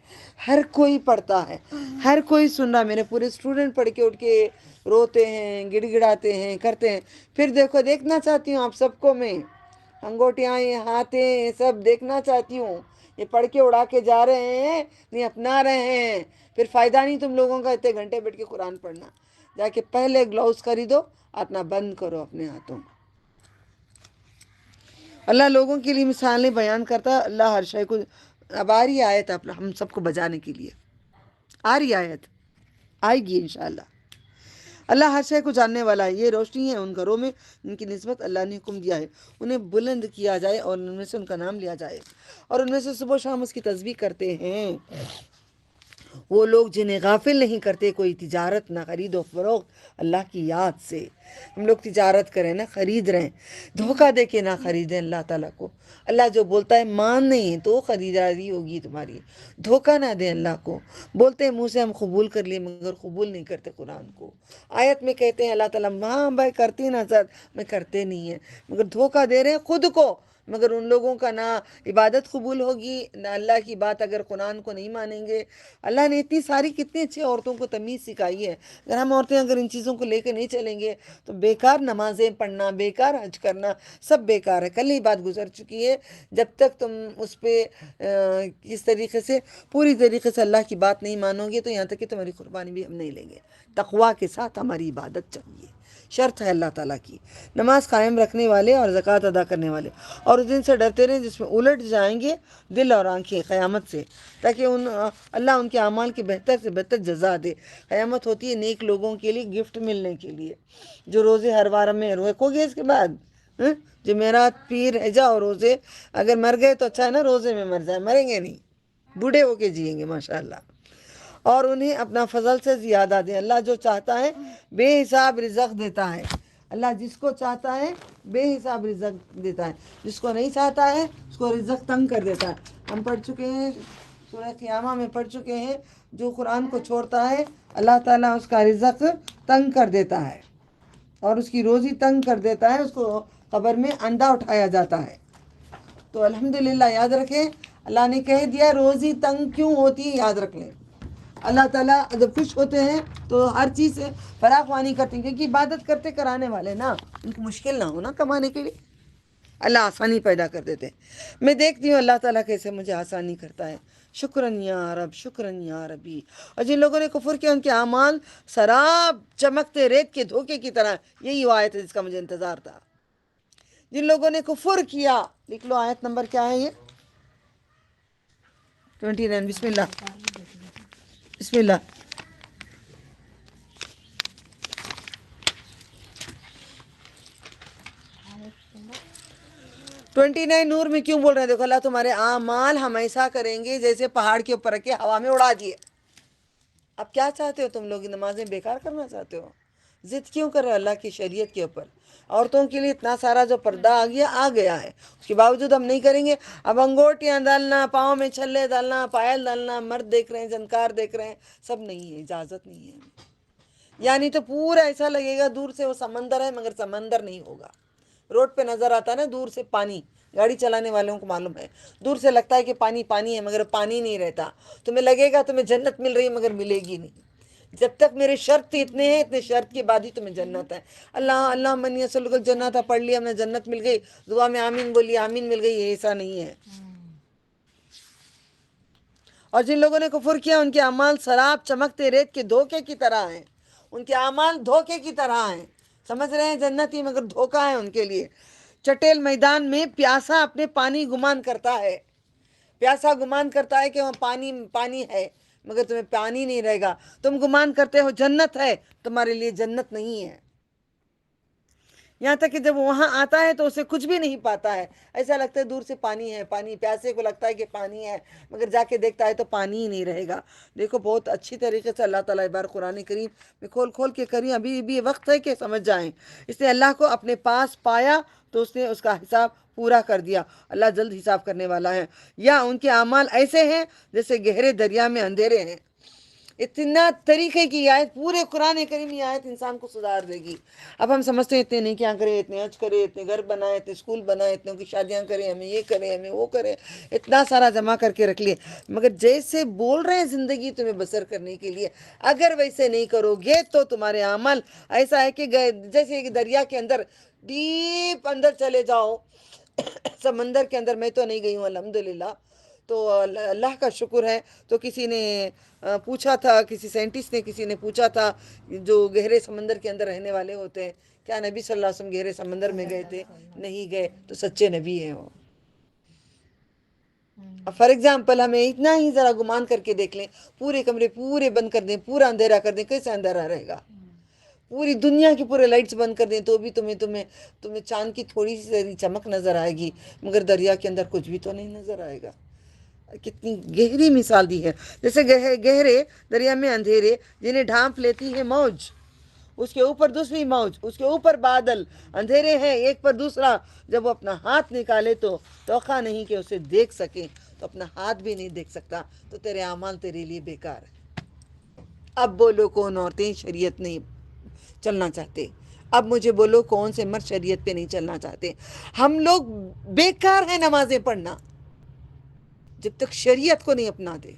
ہر کوئی پڑھتا ہے، ہر کوئی سن رہا. میرے پورے اسٹوڈنٹ پڑھ کے اٹھ کے روتے ہیں، گڑ گڑاتے ہیں، کرتے ہیں. پھر دیکھنا چاہتی ہوں آپ سب کو میں، انگوٹیاں، یہ ہاتھیں، یہ سب دیکھنا چاہتی ہوں. یہ پڑھ کے اڑا کے جا رہے ہیں، نہیں اپنا رہے ہیں. پھر فائدہ نہیں تم لوگوں کا اتنے گھنٹے بیٹھ کے قرآن پڑھنا. جا کے پہلے گلوز خریدو، اپنا بند کرو اپنے ہاتھوں. اللہ لوگوں کے لیے مثالیں بیان کرتا. اللہ ہر شے کو، اب آ رہی آیت ہم سب کو بجانے کے لیے، آ رہی آیت، آئے گی انشاءاللہ. اللہ ہر شے کو جاننے والا ہے. یہ روشنی ہے ان گھروں میں، ان کی نسبت اللہ نے حکم دیا ہے انہیں بلند کیا جائے اور ان میں سے ان کا نام لیا جائے، اور ان میں سے صبح و شام اس کی تسبیح کرتے ہیں. وہ لوگ جنہیں غافل نہیں کرتے کوئی تجارت نہ خرید و فروخت اللہ کی یاد سے. ہم لوگ تجارت کریں نہ خرید رہے ہیں، دھوکہ دے کے نہ خریدیں اللہ تعالیٰ کو. اللہ جو بولتا ہے مان نہیں تو خریداری ہوگی تمہاری. دھوکہ نہ دیں اللہ کو. بولتے ہیں منہ سے ہم قبول کر لیے، مگر قبول نہیں کرتے قرآن کو. آیت میں کہتے ہیں اللہ تعالیٰ ہاں بھائی کرتی نہ سر، میں کرتے نہیں ہیں، مگر دھوکہ دے رہے ہیں خود کو. مگر ان لوگوں کا نہ عبادت قبول ہوگی، نہ اللہ کی بات اگر قرآن کو نہیں مانیں گے. اللہ نے اتنی ساری کتنی اچھی عورتوں کو تمیز سکھائی ہے. اگر ہم عورتیں اگر ان چیزوں کو لے کے نہیں چلیں گے تو بیکار نمازیں پڑھنا، بیکار حج کرنا، سب بیکار ہے. کل ہی بات گزر چکی ہے. جب تک تم اس پہ کس طریقے سے پوری طریقے سے اللہ کی بات نہیں مانو گے تو یہاں تک کہ تمہاری قربانی بھی ہم نہیں لیں گے. تقویٰ کے ساتھ ہماری عبادت چاہیے، شرط ہے اللہ تعالیٰ کی. نماز قائم رکھنے والے اور زکوٰۃ ادا کرنے والے، اور اس دن سے ڈرتے رہیں جس میں الٹ جائیں گے دل اور آنکھیں قیامت سے، تاکہ اللہ ان کے اعمال کی بہتر سے بہتر جزا دے. قیامت ہوتی ہے نیک لوگوں کے لیے گفٹ ملنے کے لیے. جو روزے ہر بار میں رکھو گے اس کے بعد، جو میرا پیر ہے جاؤ روزے، اگر مر گئے تو اچھا ہے نا، روزے میں مر جائے، مریں گے نہیں، بوڑھے ہو کے جئیں گے ماشاءاللہ. اور انہیں اپنا فضل سے زیادہ دیں. اللہ جو چاہتا ہے بے حساب رزق دیتا ہے. اللہ جس کو چاہتا ہے بے حساب رزق دیتا ہے، جس کو نہیں چاہتا ہے اس کو رزق تنگ کر دیتا ہے. ہم پڑھ چکے ہیں سورہ قیامہ میں، پڑھ چکے ہیں جو قرآن کو چھوڑتا ہے اللہ تعالیٰ اس کا رزق تنگ کر دیتا ہے اور اس کی روزی تنگ کر دیتا ہے. اس کو قبر میں اندھا اٹھایا جاتا ہے. تو الحمدللہ یاد رکھیں، اللہ نے کہہ دیا روزی تنگ کیوں ہوتی ہے، یاد رکھ لیں. اللہ تعالیٰ جب خوش ہوتے ہیں تو ہر چیز سے فراخوانی کرتے ہیں، کیونکہ عبادت کرتے کرانے والے نا، ان کو مشکل نہ ہو نا کمانے کے لیے، اللہ آسانی پیدا کر دیتے ہیں. میں دیکھتی ہوں اللہ تعالیٰ کیسے مجھے آسانی کرتا ہے. شکراً یا رب، شکراً یا ربی. اور جن لوگوں نے کفر کیا ان کے اعمال سراب چمکتے ریت کے دھوکے کی طرح. یہی وہ آیت ہے جس کا مجھے انتظار تھا. جن لوگوں نے کفر کیا، لکھ لو آیت نمبر کیا ہے یہ، 29. بسم اللہ، بسم اللہ. نور میں کیوں بول رہے ہیں؟ دیکھو اللہ تمہارے اعمال ہم ایسا کریں گے جیسے پہاڑ کے اوپر رکھے ہوا میں اڑا دیے. اب کیا چاہتے ہو تم لوگ؟ نمازیں بیکار کرنا چاہتے ہو؟ ضد کیوں کر رہے ہو اللہ کی شریعت کے اوپر؟ عورتوں کے لیے اتنا سارا جو پردہ آ گیا ہے، اس کے باوجود ہم نہیں کریں گے. اب انگوٹیاں ڈالنا، پاؤں میں چھلے ڈالنا، پائل ڈالنا، مرد دیکھ رہے ہیں، جنکار دیکھ رہے ہیں، سب نہیں ہے، اجازت نہیں ہے. یعنی تو پورا ایسا لگے گا دور سے وہ سمندر ہے مگر سمندر نہیں ہوگا. روڈ پہ نظر آتا ہے نا دور سے پانی, گاڑی چلانے والوں کو معلوم ہے, دور سے لگتا ہے کہ پانی پانی ہے مگر پانی نہیں رہتا. تمہیں لگے گا تمہیں جنت مل رہی ہے مگر ملے گی نہیں. جب تک میرے شرط اتنے ہیں, اتنے شرط کے بعد ہی تمہیں جنت ہے. اللہ اللہ من یسلک الجنت پڑھ لیا, ہمیں جنت مل گئی, دعا میں آمین بولی آمین مل گئی, ایسا نہیں ہے. اور جن لوگوں نے کفر کیا ان کے اعمال سراب چمکتے ریت کے دھوکے کی طرح ہیں. ان کے اعمال دھوکے کی طرح ہیں. سمجھ رہے ہیں جنتی مگر دھوکا ہے ان کے لیے. چٹیل میدان میں پیاسا اپنے پانی گمان کرتا ہے. پیاسا گمان کرتا ہے کہ وہاں پانی پانی ہے مگر تمہیں پانی نہیں رہے گا. تم گمان کرتے ہو جنت ہے, تمہارے لیے جنت نہیں ہے. یہاں تک کہ جب وہاں آتا ہے تو اسے کچھ بھی نہیں پاتا ہے. ایسا لگتا ہے دور سے پانی ہے پانی, پیاسے کو لگتا ہے کہ پانی ہے مگر جا کے دیکھتا ہے تو پانی ہی نہیں رہے گا. دیکھو بہت اچھی طریقے سے اللہ تعالیٰ بار قرآن کریم میں کھول کے کری. ابھی بھی وقت ہے کہ سمجھ جائیں. اس نے اللہ کو اپنے پاس پایا تو اس نے اس کا حساب پورا کر دیا. اللہ جلد حساب کرنے والا ہے. یا ان کے اعمال ایسے ہیں جیسے گہرے دریا میں اندھیرے ہیں. اتنا طریقے کی آیت, پورے قرآن کریم کی آیت انسان کو سدھار دے گی. اب ہم سمجھتے ہیں اتنے نہیں کیا کرے, اتنے حج کرے, اتنے گھر بنائے, اتنے اسکول بنائے, اتنوں کی شادیاں کریں, ہمیں یہ کریں ہمیں وہ کریں, اتنا سارا جمع کر کے رکھ لیے. مگر جیسے بول رہے ہیں زندگی تمہیں بسر کرنے کے لیے, اگر ویسے نہیں کرو گے تو تمہارے عمل ایسا ہے کہ جیسے کہ دریا کے اندر ڈیپ اندر چلے جاؤ, سمندر کے اندر. میں تو نہیں گئی ہوں الحمدللہ, تو اللہ کا شکر ہے. تو کسی نے پوچھا تھا, کسی سائنٹسٹ نے کسی نے پوچھا تھا جو گہرے سمندر کے اندر رہنے والے ہوتے ہیں, کیا نبی صلی اللہ علیہ وسلم گہرے سمندر میں گئے تھے؟ نہیں گئے. تو سچے نبی ہیں وہ. فار ایگزامپل ہمیں اتنا ہی ذرا گمان کر کے دیکھ لیں, پورے کمرے پورے بند کر دیں, پورا اندھیرا کر دیں, کیسے اندھیرا رہے گا؟ پوری دنیا کی پورے لائٹس بند کر دیں تو بھی تمہیں چاند کی تھوڑی سی چمک نظر آئے گی مگر دریا کے اندر کچھ بھی تو نہیں نظر آئے گا. کتنی گہری مثال دی ہے. جیسے گہرے دریا میں اندھیرے جنہیں ڈھانپ لیتی ہے موج, اس کے اوپر دوسری موج, اس کے اوپر بادل, اندھیرے ہیں ایک پر دوسرا. جب وہ اپنا ہاتھ نکالے تو توقع نہیں کہ اسے دیکھ سکیں, تو اپنا ہاتھ بھی نہیں دیکھ سکتا, تو تیرے اعمال تیرے لیے بیکار ہے. اب بولو کون عورتیں شریعت نہیں چلنا چاہتے؟ اب مجھے بولو کون سے مرد شریعت پہ نہیں چلنا چاہتے؟ ہم لوگ بیکار ہیں نمازیں پڑھنا جب تک شریعت کو نہیں اپنا دے.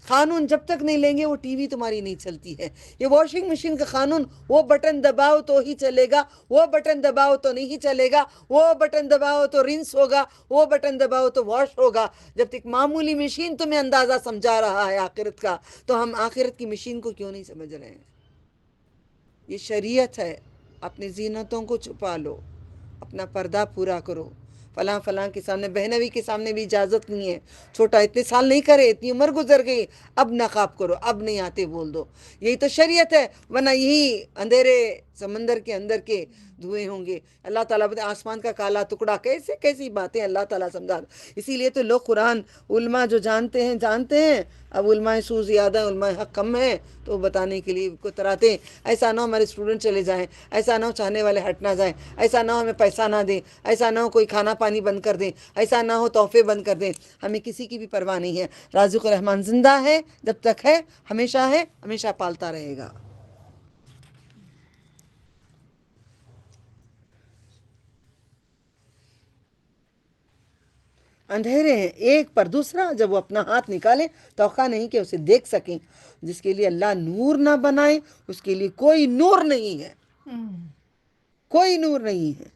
قانون جب تک نہیں لیں گے وہ ٹی وی تمہاری نہیں چلتی ہے. یہ واشنگ مشین کا قانون, وہ بٹن دباؤ تو ہی چلے گا, وہ بٹن دباؤ تو نہیں چلے گا, وہ بٹن دباؤ تو رنس ہوگا, وہ بٹن دباؤ تو واش ہوگا. جب تک معمولی مشین تمہیں اندازہ سمجھا رہا ہے آخرت کا, تو ہم آخرت کی مشین کو کیوں نہیں سمجھ رہے ہیں؟ یہ شریعت ہے. اپنی زینتوں کو چھپا لو, اپنا پردہ پورا کرو. فلاں فلاں کے سامنے, بہنوی کے سامنے بھی اجازت نہیں ہے. چھوٹا اتنے سال نہیں کرے, اتنی عمر گزر گئی, اب نقاب کرو, اب نہیں آتے بول دو. یہی تو شریعت ہے, ورنہ یہی اندھیرے سمندر کے اندر کے دھوئے ہوں گے. اللہ تعالیٰ بتا آسمان کا کالا ٹکڑا, کیسی باتیں اللہ تعالیٰ سمجھا. اسی لیے تو لوگ قرآن, علماء جو جانتے ہیں, اب علماء سو زیادہ ہیں, علماء حق کم ہیں, تو بتانے کے لیے کتراتے ہیں. ایسا نہ ہو ہمارے اسٹوڈنٹ چلے جائیں, ایسا نہ ہو چاہنے والے ہٹ نہ جائیں, ایسا نہ ہو ہمیں پیسہ نہ دیں, ایسا نہ ہو کوئی کھانا پانی بند کر دیں, ایسا نہ ہو تحفے بند کر دیں. ہمیں کسی کی بھی پرواہ نہیں ہے. رازق الرحمن زندہ ہے, جب تک ہے ہمیشہ پالتا رہے گا. اندھیرے ہیں ایک پر دوسرا, جب وہ اپنا ہاتھ نکالے توقع نہیں کہ اسے دیکھ سکیں. جس کے لیے اللہ نور نہ بنائے اس کے لیے کوئی نور نہیں ہے, کوئی نور نہیں ہے.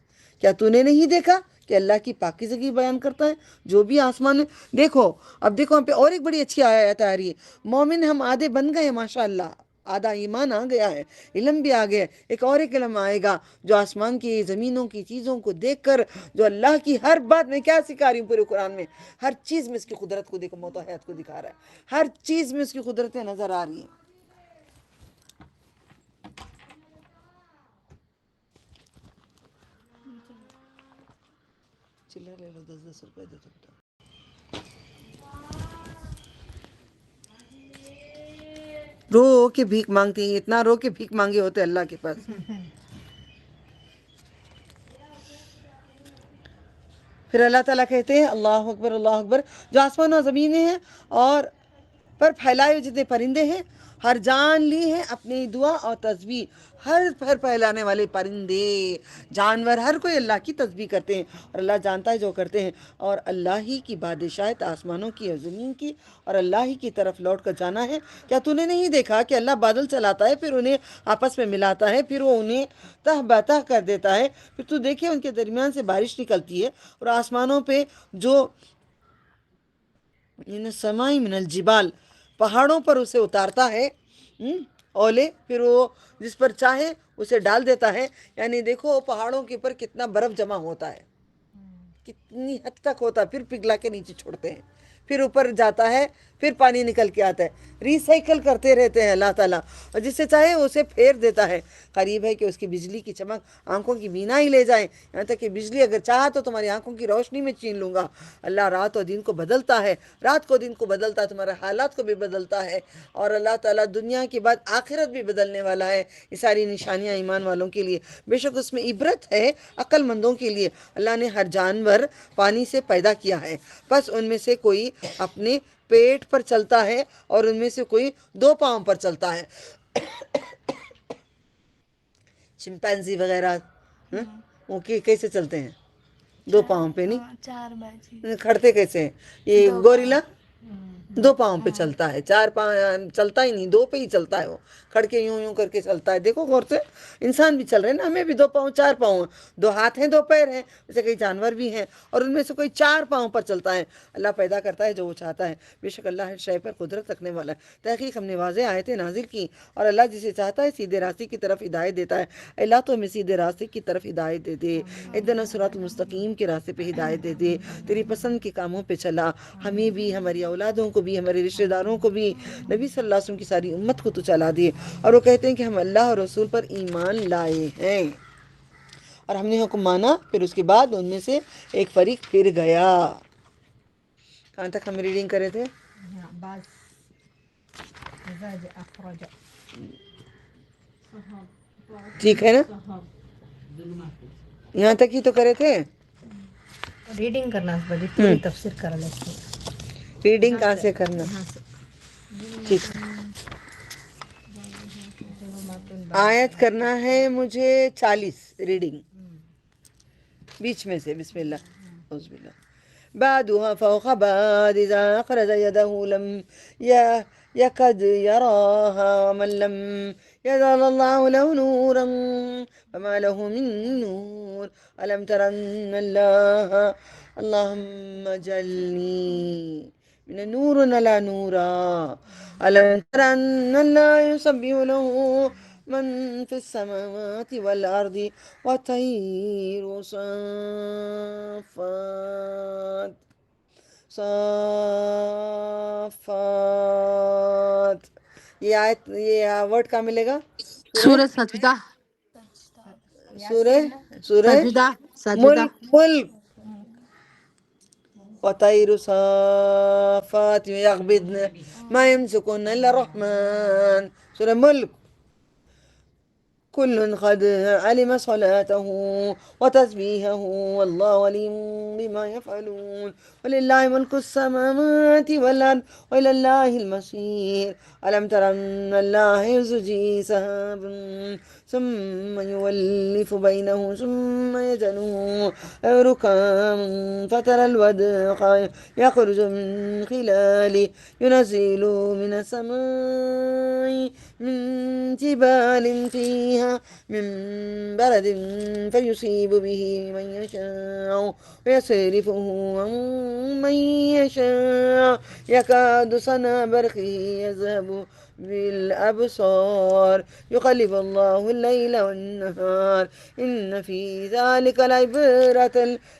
کیا تو نے نہیں دیکھا کہ اللہ کی پاکیزگی بیان کرتا ہے جو بھی آسمان میں. دیکھو اب دیکھو ہم پہ اور ایک بڑی اچھی آیت آ رہی ہے. مومن ہم آدھے بن گئے ماشاءاللہ, آدھا ایمان آ گیا ہے, علم بھی آ گیا. ایک علم آئے گا جو آسمان کی زمینوں کی چیزوں کو دیکھ کر, جو اللہ کی ہر بات میں کیا سکھا رہی ہوں پورے قرآن میں, ہر چیز میں اس کی قدرت کو دیکھو, موت و حیات کو دکھا رہا ہے. ہر چیز میں اس کی قدرتیں نظر آ رہی ہیں. چلر لے لو, 10 روپے دے دو. رو کے بھیک مانگتی ہیں, اتنا رو کے بھیک مانگے ہوتے اللہ کے پاس. پھر اللہ تعالیٰ کہتے ہیں اللہ اکبر اللہ اکبر, جو آسمان و زمینیں ہیں اور پر پھیلائے ہوئے جتنے پرندے ہیں ہر جان لی ہے اپنی دعا اور تسبیح. ہر پر پھیلانے والے پرندے جانور ہر کوئی اللہ کی تسبیح کرتے ہیں اور اللہ جانتا ہے جو کرتے ہیں. اور اللہ ہی کی بادشاہت آسمانوں کی اور زمین کی اور اللہ ہی کی طرف لوٹ کر جانا ہے. کیا تو نے نہیں دیکھا کہ اللہ بادل چلاتا ہے پھر انہیں آپس میں ملاتا ہے پھر وہ انہیں تہ بتہ کر دیتا ہے. پھر تو دیکھے ان کے درمیان سے بارش نکلتی ہے اور آسمانوں پہ جو سمائی من الجبال پہاڑوں پر اسے اتارتا ہے اولے، پھر وہ جس پر چاہے اسے ڈال دیتا ہے. یعنی دیکھو پہاڑوں کے اوپر کتنا برف جمع ہوتا ہے، کتنی حد تک ہوتا ہے، پھر پگھلا کے نیچے چھوڑتے ہیں، پھر اوپر جاتا ہے، پھر پانی نکل کے آتا ہے. ریسائیکل کرتے رہتے ہیں اللہ تعالیٰ، اور جس سے چاہے اسے پھیر دیتا ہے. قریب ہے کہ اس کی بجلی کی چمک آنکھوں کی بینائی لے جائیں، یہاں تک کہ بجلی اگر چاہا تو تمہاری آنکھوں کی روشنی میں چھین لوں گا. اللہ رات اور دن کو بدلتا ہے، رات کو دن کو بدلتا ہے، تمہارے حالات کو بھی بدلتا ہے. اور اللہ تعالیٰ دنیا کے بعد آخرت بھی بدلنے والا ہے. یہ ساری نشانیاں ایمان والوں کے لیے، بے شک اس میں عبرت ہے عقل مندوں کے لیے. اللہ نے ہر جانور پانی سے پیدا کیا ہے، بس ان میں سے کوئی اپنے پیٹ پر چلتا ہے اور ان میں سے کوئی 2 پاؤں پر چلتا ہے. چمپینزی وغیرہ وہ کیسے چلتے ہیں؟ 2 پاؤں پہ نہیں کھڑتے کیسے ہیں؟ یہ گوریلا 2 پاؤں پہ چلتا ہے، 4 پاؤں چلتا ہی نہیں، 2 پہ ہی چلتا ہے. وہ کھڑ کے یوں یوں کر کے چلتا ہے. دیکھو غور سے، انسان بھی چل رہے ہیں نا، ہمیں بھی 2 پاؤں 4 پاؤں، 2 ہاتھ ہیں 2 پیر ہیں، جیسے کئی جانور بھی ہیں، اور ان میں سے کوئی 4 پاؤں پر چلتا ہے. اللہ پیدا کرتا ہے جو وہ چاہتا ہے. بے شک اللہ ہر شے پر قدرت رکھنے والا ہے. تحقیق ہم نے واضح آیتیں نازل کی، اور اللہ جسے چاہتا ہے سیدھے راستے کی طرف ہدایت دیتا ہے. اللہ تو ہمیں سیدھے راستے کی طرف ہدایت دے دے، اهدنا صراط المستقیم کے راستے پہ ہدایت دے دے. تیری پسند کے کاموں پہ چلا، ہمیں بھی، ہماری اولادوں کو بھی، ہمارے رشتہ داروں کو بھی، نبی صلی اللہ علیہ وسلم کی ساری امت کو تو چلا دے. اور وہ کہتے ہیں کہ ہم اللہ اور رسول پر ایمان لائے ہیں اور ہم نے حکم مانا. پھر اس کے بعد ان میں سے ایک فریق پھر گیا. کہاں تک ہم ریڈنگ کرے تھے؟ بعض مزاج اخرج. ٹھیک ہے نا؟ یہاں تک ہی تو کرے تھے. ریڈنگ کرنا بڑی پوری تفسیر کر لیتے ہیں. ریڈنگ کہاں سے کرنا؟ ٹھیک. آیت کرنا ہے مجھے 40 ریڈنگ بیچ میں سے. بسم اللہ. اعوذ باللہ. بعدها فوق بعد إذا أخرج يده لم يكد يراها ومن لم يجعل الله له نورا فما له من نور. ألم تر أن الله اللهم اجعلني من نور على نورا. ألم تر أن الله يسبح له من في السماوات والأرض والطير صافات. یہ آیت، یہ ورڈ کہاں ملے گا؟ سورہ سجدہ. سورہ سجدہ. ملک. وطير صافات يغبضن ما يمسكن إلا الرحمن. سورة ملك. كل قد علم صلاته وتسبيحه والله عليم بما يفعلون. ولله ملك السماوات والأرض وإلى الله المصير. ألم تر أن الله يزجي سحابا ثم يولف بينه ثم يجعله ركاما فترى الودق يخرج من خلاله ينزل من السماء من جبال فيها من برد فيصيب به من يشاء ويصرفه عن من يشاء يكاد سنا برقه يذهب بالأبصار يقلب الله الليل والنهار إن في ذلك لعبرة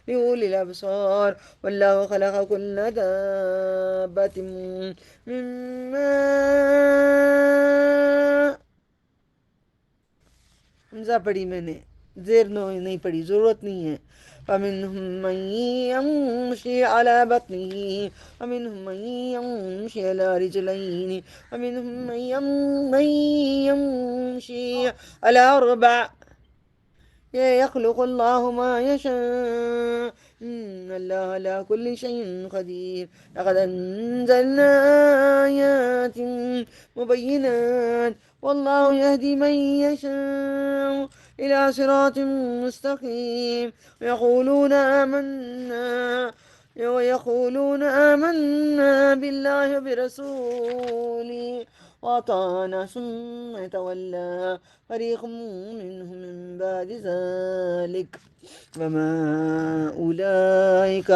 لأولي الأبصار. والله خلق كل دابة من ماء. حمزہ پڑھی میں نے، زیر نہیں پڑھی، ضرورت نہیں ہے. فمنهم من يمشي على بطنه ومنهم من يمشي على رجلين ومنهم من يمشي على 4. يخلق الله ما يشاء إن الله على كل شيء قدير لقد أنزلنا آيات مبينات والله يهدي من يشاء إلى صراط مستقيم ويقولون آمنا بالله وبرسوله وأطعنا ثم يتولى فريق منهم من بعد ذلك وما أولئك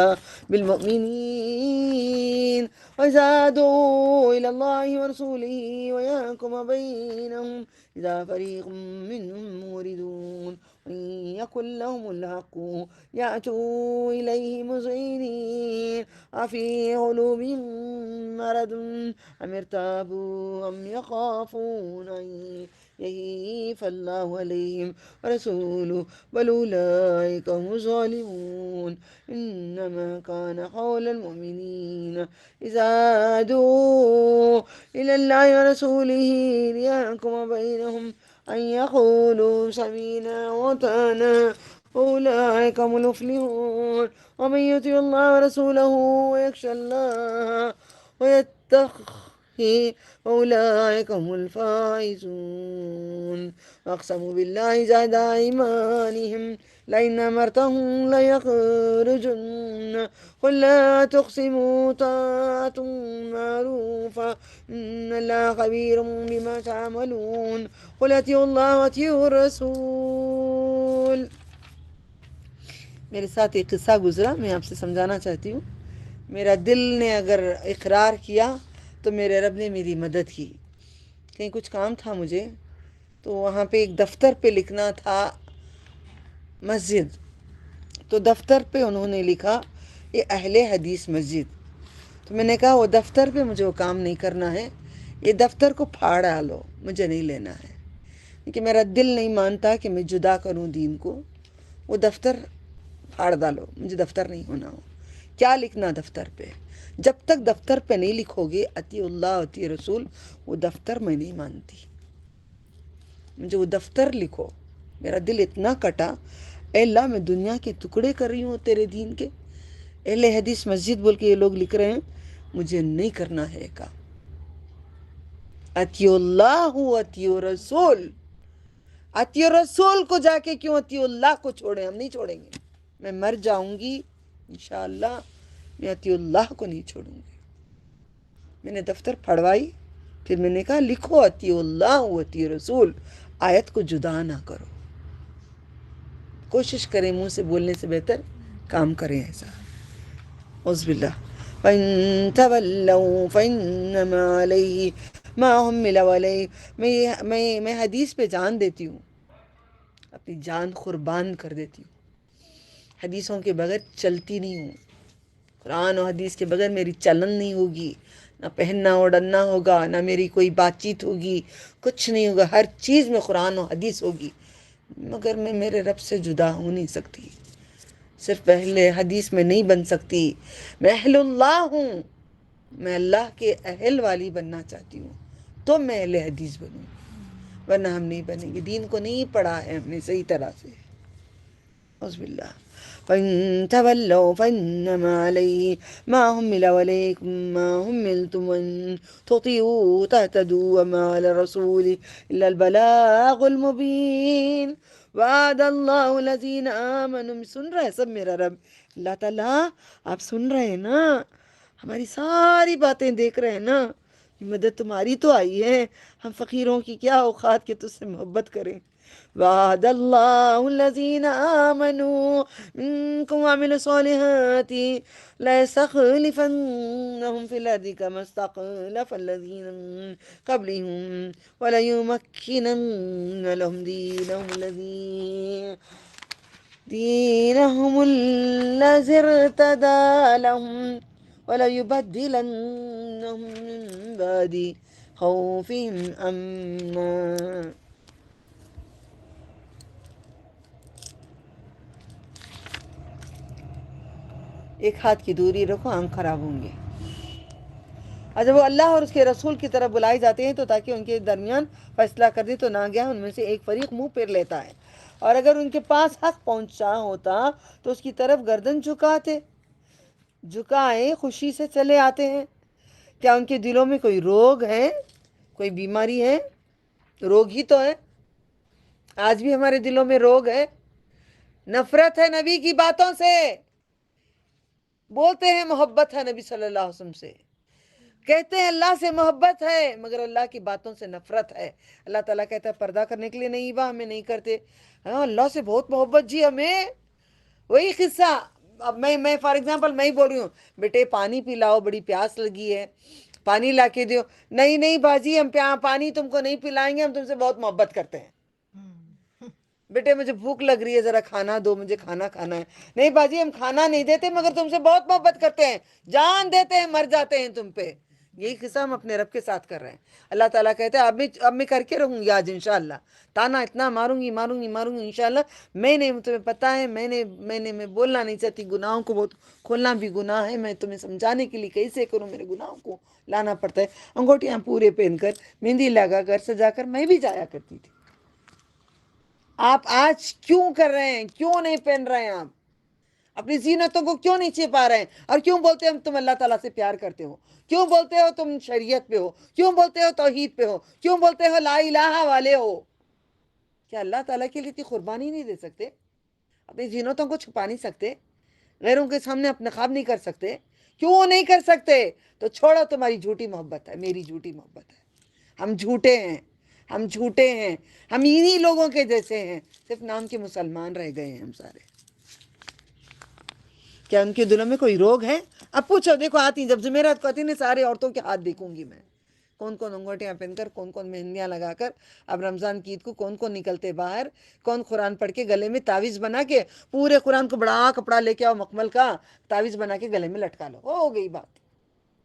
بالمؤمنين وإذا دعوا إلى الله ورسوله ويحكم بينهم إذا فريق منهم موردون وإن يكن لهم الحق يأتوا إليه مذعنين أفي قلوبهم مرض أم ارتابوا أم يخافون أن يهيف الله عليهم ورسوله بل أولئك هم الظالمون إنما كان قول المؤمنين إذا دعوا إلى الله ورسوله ليحكم بينهم أن يقولوا سمعنا وأطعنا أولئك هم المفلحون ومن يطع الله ورسوله ويخشى الله ويتقه أولئك هم الفائزون أقسموا بالله جهد أيمانهم لئن أمرتهم ليخرجن قل لا تقسموا طاعة معروفة إن الله خبير بما تعملون قل أطيعوا الله وأطيعوا الرسول. میرے ساتھ ایک قصہ گزرا، میں آپ سے سمجھانا چاہتی ہوں. میرا دل نے اگر اقرار کیا تو میرے رب نے میری مدد کی. کہیں کچھ کام تھا مجھے، تو وہاں پہ ایک دفتر پہ لکھنا تھا مسجد، تو دفتر پہ انہوں نے لکھا یہ اہل حدیث مسجد. تو میں نے کہا وہ دفتر پہ مجھے وہ کام نہیں کرنا ہے، یہ دفتر کو پھاڑ ڈالو، مجھے نہیں لینا ہے، کیونکہ میرا دل نہیں مانتا کہ میں جدا کروں دین کو. وہ دفتر پھاڑ ڈالو، مجھے دفتر نہیں ہونا ہو. کیا لکھنا دفتر پہ؟ جب تک دفتر پہ نہیں لکھو گے اطیع اللہ اطیع رسول، وہ دفتر میں نہیں مانتی. مجھے وہ دفتر لکھو. میرا دل اتنا کٹا، اے اللہ میں دنیا کے ٹکڑے کر رہی ہوں تیرے دین کے. اہل حدیث مسجد بول کے یہ لوگ لکھ رہے ہیں، مجھے نہیں کرنا ہے کام. اطیع اللہ اطیع رسول. اطیع رسول کو جا کے کیوں اطیع اللہ کو چھوڑیں؟ ہم نہیں چھوڑیں گے. میں مر جاؤں گی انشاءاللہ، میں اطیع اللہ کو نہیں چھوڑوں گی. میں نے دفتر پھڑوائی، پھر میں نے کہا لکھو اطیع اللہ و اطیع رسول، آیت کو جدا نہ کرو. کوشش کریں منہ سے بولنے سے بہتر کام کریں ایسا. اعوذ باللہ. فَإِن تَوَلَّوْا فَإِنَّمَا عَلَيْهِ مَا حُمِّلَ وَعَلَيْهِ. میں حدیث پہ جان دیتی ہوں، اپنی جان قربان کر دیتی ہوں. حدیثوں کے بغیر چلتی نہیں ہوں. قرآن و حدیث کے بغیر میری چلن نہیں ہوگی، نہ پہننا اوڑھنا ہوگا، نہ میری کوئی بات چیت ہوگی، کچھ نہیں ہوگا. ہر چیز میں قرآن و حدیث ہوگی، مگر میں میرے رب سے جدا ہو نہیں سکتی. صرف اہل حدیث میں نہیں بن سکتی، میں اہل اللہ ہوں. میں اللہ کے اہل والی بننا چاہتی ہوں تو میں اہل حدیث بنوں، ورنہ ہم نہیں بنیں گے. دین کو نہیں پڑھا ہے ہم نے صحیح طرح سے. اعوذ باللہ. فَإِن تَوَلَّوْا فَإِنَّمَا عَلَيْهِ مَا حُمِّلَ وَعَلَيْكُمْ مَا حُمِّلْتُمْ وَإِن تُطِيعُوا تَهْتَدُوا وَمَا عَلَى الرَّسُولِ إِلَّا الْبَلَاغُ الْمُبِينُ. وعد اللہ الذین آمنوا. سن رہے ہیں سب میرا رب اللہ تعالیٰ؟ آپ سن رہے ہیں نا؟ ہماری ساری باتیں دیکھ رہے ہیں نا؟ مدد تمہاری تو آئی ہے، ہم فقیروں کی کیا اوقات کہ تجھ سے محبت کریں. وعد اللہ الذین آمنوا منکم وعملوا الصالحات لَيَسْتَخْلِفَنَّهُمْ فِي الْأَرْضِ كَمَا اسْتَخْلَفَ الَّذِينَ مِن قَبْلِهُمْ وَلَيُمَكِّنَنَّ لَهُمْ دِينَهُمُ الَّذِي ارْتَضَىٰ لَهُمْ وَلَيُبَدِّلَنَّهُم مِّن بَعْدِ خَوْفِهِمْ أَمْنًا. ایک ہاتھ کی دوری رکھو، آنکھ خراب ہوں گے. اور جب وہ اللہ اور اس کے رسول کی طرف بلائے جاتے ہیں تو تاکہ ان کے درمیان فیصلہ کر دے، تو ناگہاں ان میں سے ایک فریق منہ پھیر لیتا ہے اور اگر ان کے پاس حق پہنچا ہوتا تو اس کی طرف گردن جھکاتے، جھکائے خوشی سے چلے آتے ہیں۔ کیا ان کے دلوں میں کوئی روگ ہے، کوئی بیماری ہے؟ روگ ہی تو ہے۔ آج بھی ہمارے دلوں میں روگ ہے، نفرت ہے نبی کی باتوں سے، بولتے ہیں محبت ہے نبی صلی اللہ علیہ وسلم سے، کہتے ہیں اللہ سے محبت ہے، مگر اللہ کی باتوں سے نفرت ہے۔ اللہ تعالیٰ کہتا ہے پردہ کرنے کے لیے نہیں با ہمیں نہیں کرتے، ہاں اللہ سے بہت محبت جی ہمیں۔ وہی قصہ، اب میں فار ایگزامپل میں ہی بول رہی ہوں، بیٹے پانی پلاؤ، بڑی پیاس لگی ہے، پانی لا کے دیو، نہیں نہیں باجی ہم پانی تم کو نہیں پلائیں گے، ہم تم سے بہت محبت کرتے ہیں۔ بیٹے مجھے بھوک لگ رہی ہے، ذرا کھانا دو، مجھے کھانا کھانا ہے، نہیں باجی ہم کھانا نہیں دیتے مگر تم سے بہت محبت کرتے ہیں، جان دیتے ہیں، مر جاتے ہیں تم پہ۔ یہی قصہ ہم اپنے رب کے ساتھ کر رہے ہیں۔ اللہ تعالیٰ کہتے ہیں اب میں کر کے رہوں گی آج انشاءاللہ، تانا اتنا ماروں گی انشاءاللہ۔ میں تمہیں پتہ ہے میں بولنا نہیں چاہتی، گناہوں کو بہت کھولنا بھی گناہ ہے، میں تمہیں سمجھانے کے لیے کیسے کروں، میرے گناہوں کو لانا پڑتا ہے۔ انگوٹیاں پورے پہن کر، مہندی لگا کر، سجا کر میں بھی جایا کرتی تھی۔ آپ آج کیوں کر رہے ہیں؟ کیوں نہیں پہن رہے ہیں؟ آپ اپنی زینتوں کو کیوں نہیں چھپا رہے ہیں؟ اور کیوں بولتے ہو تم اللہ تعالیٰ سے پیار کرتے ہو؟ کیوں بولتے ہو تم شریعت پہ ہو؟ کیوں بولتے ہو توحید پہ ہو؟ کیوں بولتے ہو لا الہ والے ہو؟ کیا اللہ تعالیٰ کے لیے اتنی قربانی نہیں دے سکتے؟ اپنی زینتوں کو چھپا نہیں سکتے؟ غیروں کے سامنے اپنے خواب نہیں کر سکتے؟ کیوں نہیں کر سکتے؟ تو چھوڑو، تمہاری جھوٹی محبت ہے، میری جھوٹی محبت ہے، ہم جھوٹے ہیں، ہم جھوٹے ہیں، ہم انہی لوگوں کے جیسے ہیں، صرف نام کے مسلمان رہ گئے ہیں ہم سارے۔ کیا ان کے دلوں میں کوئی روگ ہے؟ اب پوچھو، دیکھو آتی جب جمعرات کو آتی نا، سارے عورتوں کے ہاتھ دیکھوں گی میں، کون کون انگوٹیاں پہن کر، کون کون مہندیاں لگا کر، اب رمضان کی عید کو کون کون نکلتے باہر، کون قرآن پڑھ کے گلے میں تعویذ بنا کے، پورے قرآن کو بڑا کپڑا لے کے آؤ مخمل کا، تعویذ بنا کے گلے میں لٹکا لو، ہو گئی بات۔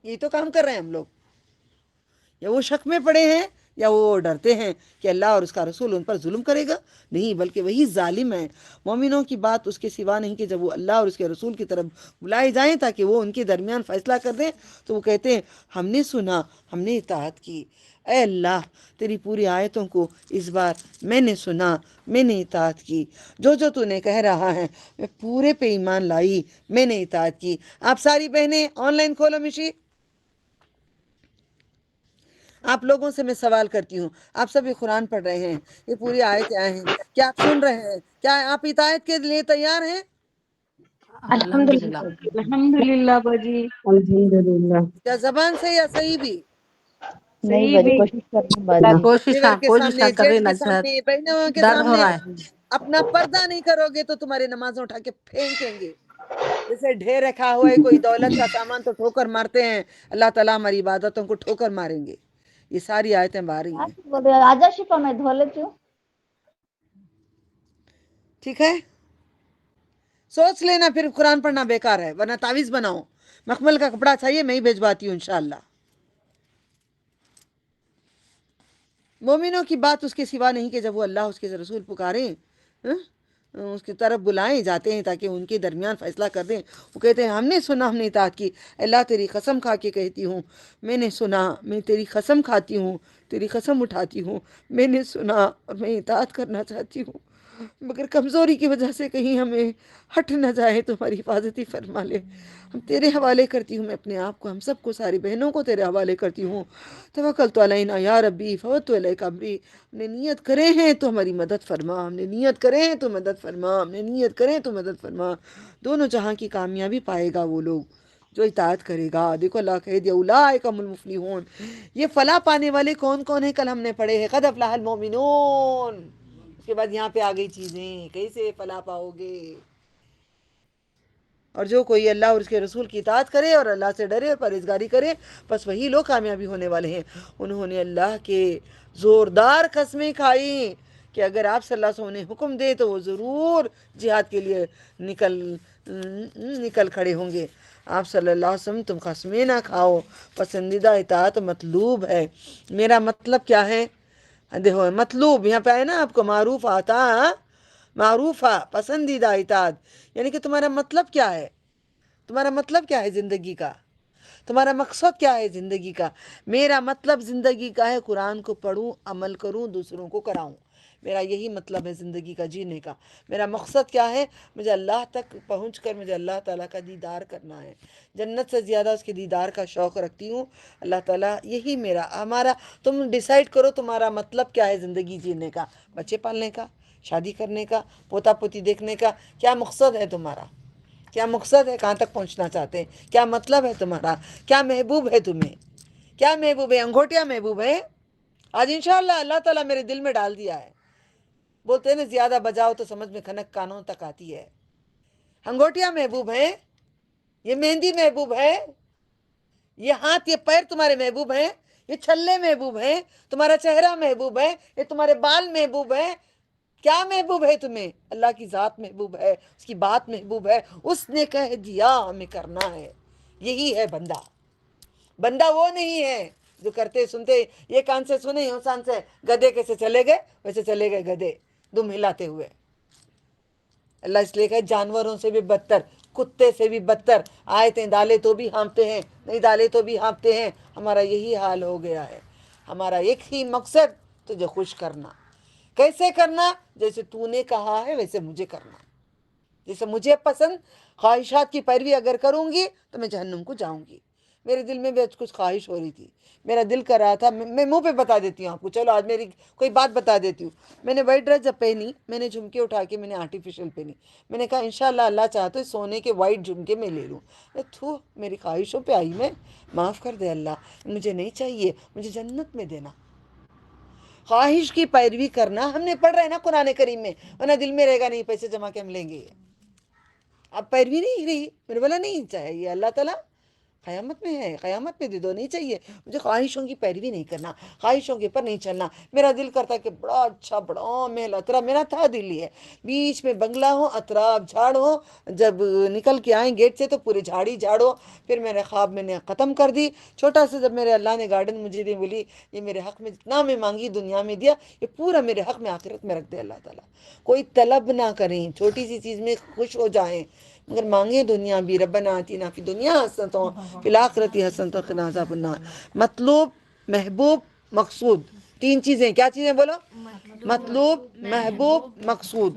یہی تو کام کر رہے ہیں ہم لوگ۔ یا وہ شک میں پڑے ہیں، یا وہ ڈرتے ہیں کہ اللہ اور اس کا رسول ان پر ظلم کرے گا؟ نہیں، بلکہ وہی ظالم ہے۔ مومنوں کی بات اس کے سوا نہیں کہ جب وہ اللہ اور اس کے رسول کی طرف بلائے جائیں تاکہ وہ ان کے درمیان فیصلہ کر دیں، تو وہ کہتے ہیں ہم نے سنا، ہم نے اطاعت کی۔ اے اللہ، تیری پوری آیتوں کو اس بار میں نے سنا، میں نے اطاعت کی، جو تو نے کہہ رہا ہے میں پورے پہ ایمان لائی، میں نے اطاعت کی۔ آپ ساری بہنیں آن لائن کھولو مشی، آپ لوگوں سے میں سوال کرتی ہوں، آپ سب یہ قرآن پڑھ رہے ہیں، یہ پوری آیتیں ہیں، کیا آپ سن رہے ہیں؟ کیا آپ اطاعت کے لیے تیار ہیں؟ الحمدللہ۔ الحمدللہ باجی، الحمدللہ کیا زبان سے یا صحیح بھی؟ نہیں صحیح باجی، بھی کوشش کر رہی ہوں باجی۔ کوشش لیور کے کوشش سامنے، کر رہی جیٹس کے نصرت، سامنے، بہنوں کے درد ہو سامنے رہا ہے۔ اپنا پردہ نہیں کرو گے تو تمہاری نمازیں اٹھا کے پھینکیں گے۔ جیسے ڈھیر رکھا ہوا ہے کوئی دولت کا سامان تو ٹھوکر مارتے ہیں، اللہ تعالیٰ ہماری عبادتوں کو ٹھوکر ماریں گے۔ یہ ساری آیتیں باری ہیں، بول رہے آجا شفا، میں دھو لیتی ہوں۔ ٹھیک ہے؟ سوچ لینا، پھر قرآن پڑھنا بیکار ہے، ورنہ تعویذ بناؤ، مخمل کا کپڑا چاہیے، میں ہی بھیجواتی ہوں انشاءاللہ۔ مومنوں کی بات اس کے سوا نہیں کہ جب وہ اللہ اس کے رسول پکاریں، اس کی طرف بلائیں جاتے ہیں تاکہ ان کے درمیان فیصلہ کر دیں، وہ کہتے ہیں ہم نے سنا، ہم نے اطاعت کی۔ اللہ تیری قسم کھا کے کہتی ہوں، میں نے سنا، میں تیری قسم کھاتی ہوں، تیری قسم اٹھاتی ہوں، میں نے سنا اور میں اطاعت کرنا چاہتی ہوں، مگر کمزوری کی وجہ سے کہیں ہمیں ہٹ نہ جائے تو ہماری حفاظتی فرما لے۔ ہم تیرے حوالے کرتی ہوں، میں اپنے آپ کو، ہم سب کو، ساری بہنوں کو تیرے حوالے کرتی ہوں۔ توکلت علینا یا ربی فوت الیک امری، ہم نے نیت کرے ہیں تو ہماری مدد فرما، ہم نے نیت کرے ہیں تو مدد فرما، ہم نے نیت کرے تو مدد فرما۔ دونوں جہاں کی کامیابی پائے گا وہ لوگ جو اطاعت کرے گا۔ دیکھو اللہ کہہ دیا اولئک هم المفلحون، یہ فلاح پانے والے کون کون ہیں؟ کل ہم نے پڑھے ہیں قد افلح المؤمنون، اس کے بعد یہاں پہ آ گئی چیزیں، کیسے فلاح پاؤ گے؟ اور جو کوئی اللہ اور اس کے رسول کی اطاعت کرے اور اللہ سے ڈرے اور پرہیزگاری کرے، بس وہی لوگ کامیابی ہونے والے ہیں۔ انہوں نے اللہ کے زوردار قسمیں کھائی کہ اگر آپ صلی اللہ علیہ وسلم نے حکم دے تو وہ ضرور جہاد کے لیے نکل کھڑے ہوں گے۔ آپ صلی اللہ علیہ وسلم تم قسمیں نہ کھاؤ، پسندیدہ اطاعت مطلوب ہے۔ میرا مطلب کیا ہے؟ دیکھو مطلوب یہاں پہ آئے نا، آپ کو معروف آتا، معروفہ پسندیدہ اطاعت، یعنی کہ تمہارا مطلب کیا ہے؟ تمہارا مطلب کیا ہے زندگی کا؟ تمہارا مقصد کیا ہے زندگی کا؟ میرا مطلب زندگی کا ہے قرآن کو پڑھوں، عمل کروں، دوسروں کو کراؤں۔ میرا یہی مطلب ہے زندگی کا جینے کا. میرا مقصد کیا ہے؟ مجھے اللہ تک پہنچ کر مجھے اللہ تعالیٰ کا دیدار کرنا ہے. جنت سے زیادہ اس کے دیدار کا شوق رکھتی ہوں. اللہ تعالیٰ یہی ہمارا تم ڈیسائیڈ کرو تمہارا مطلب کیا ہے زندگی جینے کا. بچے پالنے کا، شادی کرنے کا، پوتا پوتی دیکھنے کا، کیا مقصد ہے تمہارا؟ کیا مقصد ہے؟ کہاں تک پہنچنا چاہتے ہیں؟ کیا مطلب ہے تمہارا؟ کیا محبوب ہے تمہیں؟ کیا محبوب ہے؟ انگوٹیاں محبوب ہے؟ آج انشاءاللہ اللہ تعالیٰ میرے دل میں ڈال دیا ہے. بولتے ہیں نا زیادہ بجاؤ تو سمجھ میں کھنک کانوں تک آتی ہے. انگوٹیاں محبوب ہیں، یہ مہندی محبوب ہے، یہ ہاتھ یہ پیر تمہارے محبوب ہیں، یہ چھلے محبوب ہیں، تمہارا چہرہ محبوب ہے، یہ تمہارے بال محبوب ہیں. کیا محبوب ہے تمہیں؟ اللہ کی ذات محبوب ہے، اس کی بات محبوب ہے. اس نے کہہ دیا ہمیں کرنا ہے. یہی ہے بندہ. بندہ وہ نہیں ہے جو کرتے سنتے یہ کان سے سنے یہ کان سے گدھے کیسے چلے گئے ویسے چلے گئے گدھے دم ہلاتے ہوئے. اللہ اس لیے کہ جانوروں سے بھی بدتر، کتے سے بھی بدتر. آیتیں ڈالے تو بھی ہانپتے ہیں، نہیں ڈالے تو بھی ہانپتے ہیں. ہمارا یہی حال ہو گیا ہے. ہمارا ایک ہی مقصد تجھے خوش کرنا. کیسے کرنا؟ جیسے تو نے کہا ہے ویسے مجھے کرنا. جیسے مجھے پسند خواہشات کی پیروی اگر کروں گی تو میں جہنم کو جاؤں گی. میرے دل میں بھی کچھ خواہش ہو رہی تھی. میرا دل کر رہا تھا، میں منہ پہ بتا دیتی ہوں آپ کو. چلو آج میری کوئی بات بتا دیتی ہوں. میں نے وائٹ ڈریس جب پہنی، میں نے جھمکے اٹھا کے میں نے آرٹیفیشل پہنی. میں نے کہا انشاءاللہ اللہ چاہا تو سونے کے وائٹ جھمکے میں لے لوں. تھو میری خواہشوں پہ آئی میں. معاف کر دے اللہ، مجھے نہیں چاہیے، مجھے جنت میں دینا. خواہش کی پیروی کرنا ہم نے پڑھ رہے ہیں نا قرآن کریم میں، ورنہ دل میں رہے گا نہیں پیسے جمع کے ہم لیں گے. اب پیروی نہیں رہی. میرے بولا نہیں چاہیے اللہ تعالیٰ قیامت میں ہے، قیامت میں دے دو. نہیں چاہیے مجھے خواہشوں کی پیروی نہیں کرنا، خواہشوں کے پر نہیں چلنا. میرا دل کرتا کہ بڑا اچھا بڑا محل اطراف میرا تھا دل ہے، بیچ میں بنگلہ ہو، اطراف جھاڑ ہو. جب نکل کے آئیں گیٹ سے تو پورے جھاڑی جھاڑو. پھر میرے خواب میں نے ختم کر دی. چھوٹا سا جب میرے اللہ نے گارڈن مجھے دی، بولی یہ میرے حق میں جتنا میں مانگی دنیا میں دیا، یہ پورا میرے حق میں آخرت میں رکھ دے اللہ تعالیٰ. کوئی طلب نہ کریں، چھوٹی سی چیز میں خوش ہو جائیں، مگر مانگیں دنیا بھی. ربنا آتینا فی دنیا حسنۃ فی الآخرۃ حسنۃ وقنا عذاب النار. مطلوب، محبوب، مقصود، تین چیزیں. کیا چیزیں بولو؟ مطلوب، محبوب، مقصود.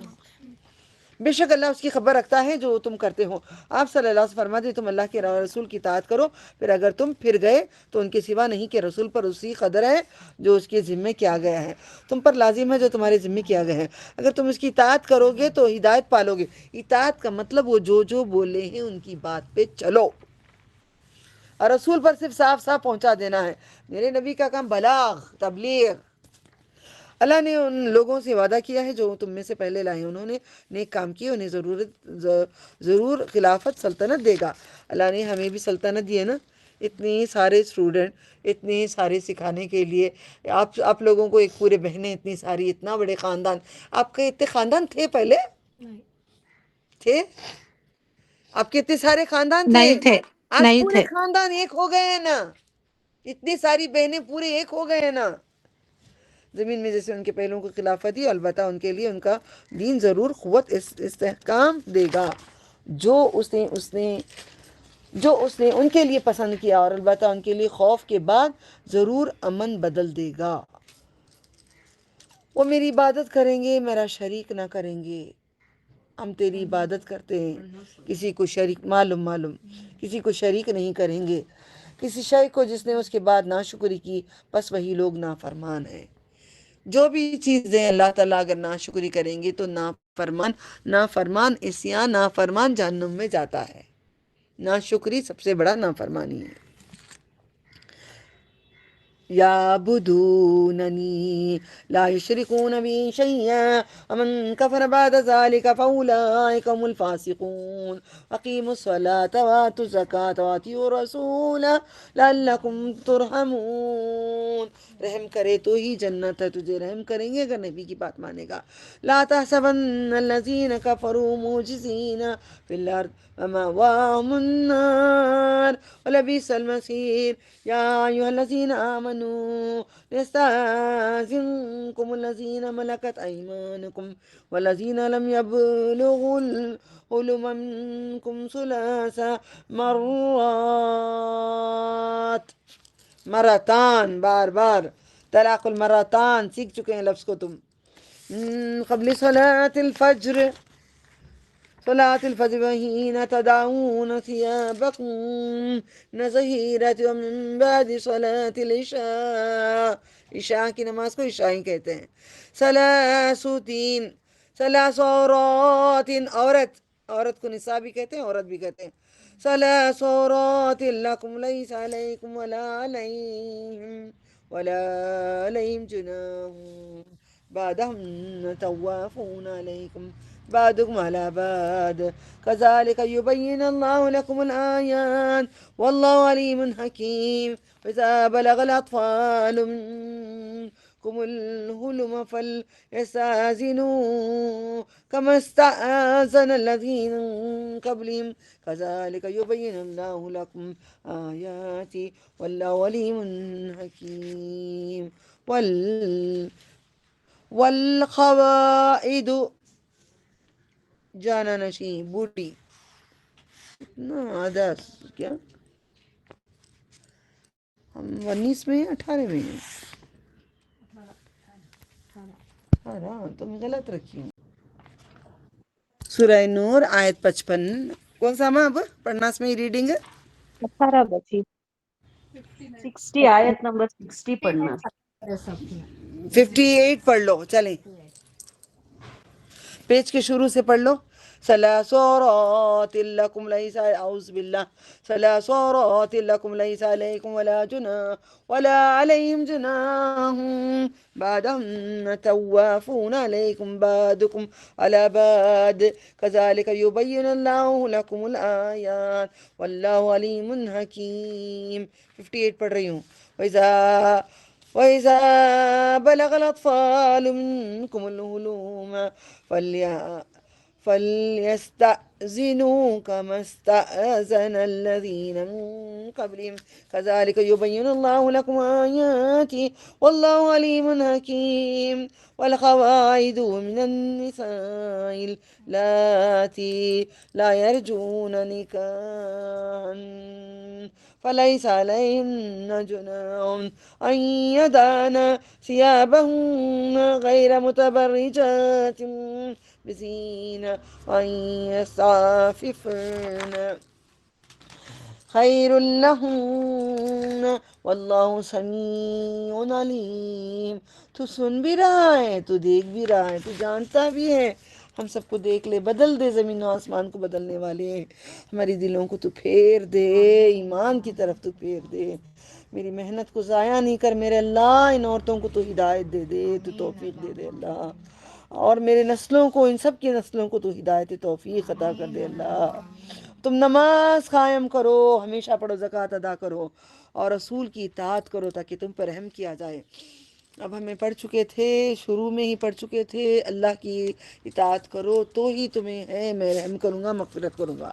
بے شک اللہ اس کی خبر رکھتا ہے جو تم کرتے ہو. آپ صلی اللہ علیہ وسلم فرماتے تم اللہ کے رسول کی اطاعت کرو، پھر اگر تم پھر گئے تو ان کے سوا نہیں کہ رسول پر اسی قدر ہے جو اس کے ذمے کیا گیا ہے. تم پر لازم ہے جو تمہارے ذمے کیا گیا ہے. اگر تم اس کی اطاعت کرو گے تو ہدایت پالو گے. اطاعت کا مطلب وہ جو بولے ہیں ان کی بات پہ چلو، اور رسول پر صرف صاف صاف پہنچا دینا ہے. میرے نبی کا کام بلاغ، تبلیغ. اللہ نے ان لوگوں سے وعدہ کیا ہے جو تم میں سے پہلے لائے، انہوں نے نیک کام کیے، انہیں ضرور خلافت سلطنت دے گا. اللہ نے ہمیں بھی سلطنت دی ہے نا. اتنے سارے اسٹوڈنٹ، اتنے سارے سکھانے کے لیے. آپ لوگوں کو ایک پورے بہنیں اتنی ساری، اتنا بڑے خاندان. آپ کے اتنے خاندان تھے پہلے؟ تھے آپ کے اتنے سارے خاندان تھے؟ نہیں تھے، آج نہیں پورے تھے. خاندان ایک ہو گئے ہیں نا. اتنی ساری بہنیں پورے ایک ہو گئے ہیں نا. زمین میں جیسے ان کے پہلوں کو خلافت دی، البتہ ان کے لیے ان کا دین ضرور قوت استحکام دے گا جو اس نے ان کے لیے پسند کیا، اور البتہ ان کے لیے خوف کے بعد ضرور امن بدل دے گا. وہ میری عبادت کریں گے، میرا شریک نہ کریں گے. ہم تیری عبادت کرتے ہیں، کسی کو شریک معلوم کسی کو شریک نہیں کریں گے. کسی شے کو جس نے اس کے بعد ناشکری کی، بس وہی لوگ نافرمان ہیں. جو بھی چیزیں اللہ تعالیٰ اگر ناشکری کریں گے تو نافرمان عصیان، نافرمان جہنم میں جاتا ہے. ناشکری سب سے بڑا نافرمانی ہے. يعبدونني لا يشركون بي شيئا ومن كفر بعد ذلك فأولئك هم الفاسقون. أقيموا الصلاة وآتوا الزكاة وأطيعوا الرسول لعلكم ترحمون. رحم کرے تو ہی جنت ہے، تجھے رحم کریں گے اگر نبی کی بات مانے گا. لا تحسبن الذين كفروا معجزين في الأرض ومأواهم النار ولبئس المصير. يا أيها الذين آمنوا ليستأذنكم الذين ملكت أيمانكم والذين لم يبلغوا الحلم منكم ثلاث مرات. مرتان، بار بار طلاق المرتان سیکھ چکے ہیں لفظ کو تم. قبل صلاة الفجر صلاة الفجر وحين تدعون ثيابكم من ظهيرة ومن بعد صلاة العشاء. عشاء کی نماز کو عشاء کہتے ہیں. ثلاث عورات، عورت کو نساء بھی کہتے ہیں، عورت بھی کہتے ہیں. ثلاث عورات لکم لیس علیکم ولا علیہم جناح بعدہن طوافون علیکم بعدكم على بعد كذلك يبين الله لكم الآيات والله عليم حكيم. وإذا بلغ الأطفال منكم الهلم فليستأذنوا كما استأذن الذين من قبلهم كذلك يبين الله لكم آياته والله عليم حكيم. والقواعد جانا نشیں بوٹی اتنا آدھا کیا ہم 19 میں 18 میں 18 تو میں غلط رکھی ہوں. سورہ نور آیت 55. کون سا ماں اب پڑھنا اس میں ریڈنگ ہے؟ 18 بچی 60 آیت نمبر 60 پڑھنا. 58 پڑھ لو. چلیں پیج کے شروع سے پڑھ لو. ثلاث عورات لکم لیس اعوذ باللہ ثلاث عورات لکم لیس علیکم ولا علیہم جناح بعدہن طوافون علیکم بعدکم علی بعد کذالک یبین اللہ لکم الآیات واللہ علیم حکیم. 58 پڑھ رہی ہوں. وَإِذَا بَلَغَ الْأَطْفَالُ مِنكُمُ الْحُلُومَ فَلْيَسْتَأْذِنُوا كَمَا اسْتَأْذَنَ الَّذِينَ مِن قَبْلِهِمْ كَذَلِكَ يُبَيِّنُ اللَّهُ لَكُمْ آيَاتِهِ وَاللَّهُ عَلِيمٌ حَكِيمٌ. والقواعد من النساء اللاتي لا يرجون نكاحا فليس عليهن جناح أن يضعن ثيابهن غير متبرجات بزينة وأن يستعففن خیر لہم واللہ سمیع علیم. تو سن بھی رہا ہے، تو دیکھ بھی رہا ہے، تو جانتا بھی ہے. ہم سب کو دیکھ لے، بدل دے زمین و آسمان کو بدلنے والے. ہماری دلوں کو تو پھیر دے، ایمان کی طرف تو پھیر دے. میری محنت کو ضائع نہیں کر میرے اللہ. ان عورتوں کو تو ہدایت دے دے، تو توفیق دے دے اللہ. اور میرے نسلوں کو، ان سب کی نسلوں کو تو ہدایت توفیق عطا کر دے اللہ. تم نماز قائم کرو، ہمیشہ پڑھو، زکوٰۃ ادا کرو اور رسول کی اطاعت کرو تاکہ تم پر رحم کیا جائے. اب ہمیں پڑھ چکے تھے، شروع میں ہی پڑھ چکے تھے، اللہ کی اطاعت کرو تو ہی تمہیں ہے میں رحم کروں گا، مغفرت کروں گا.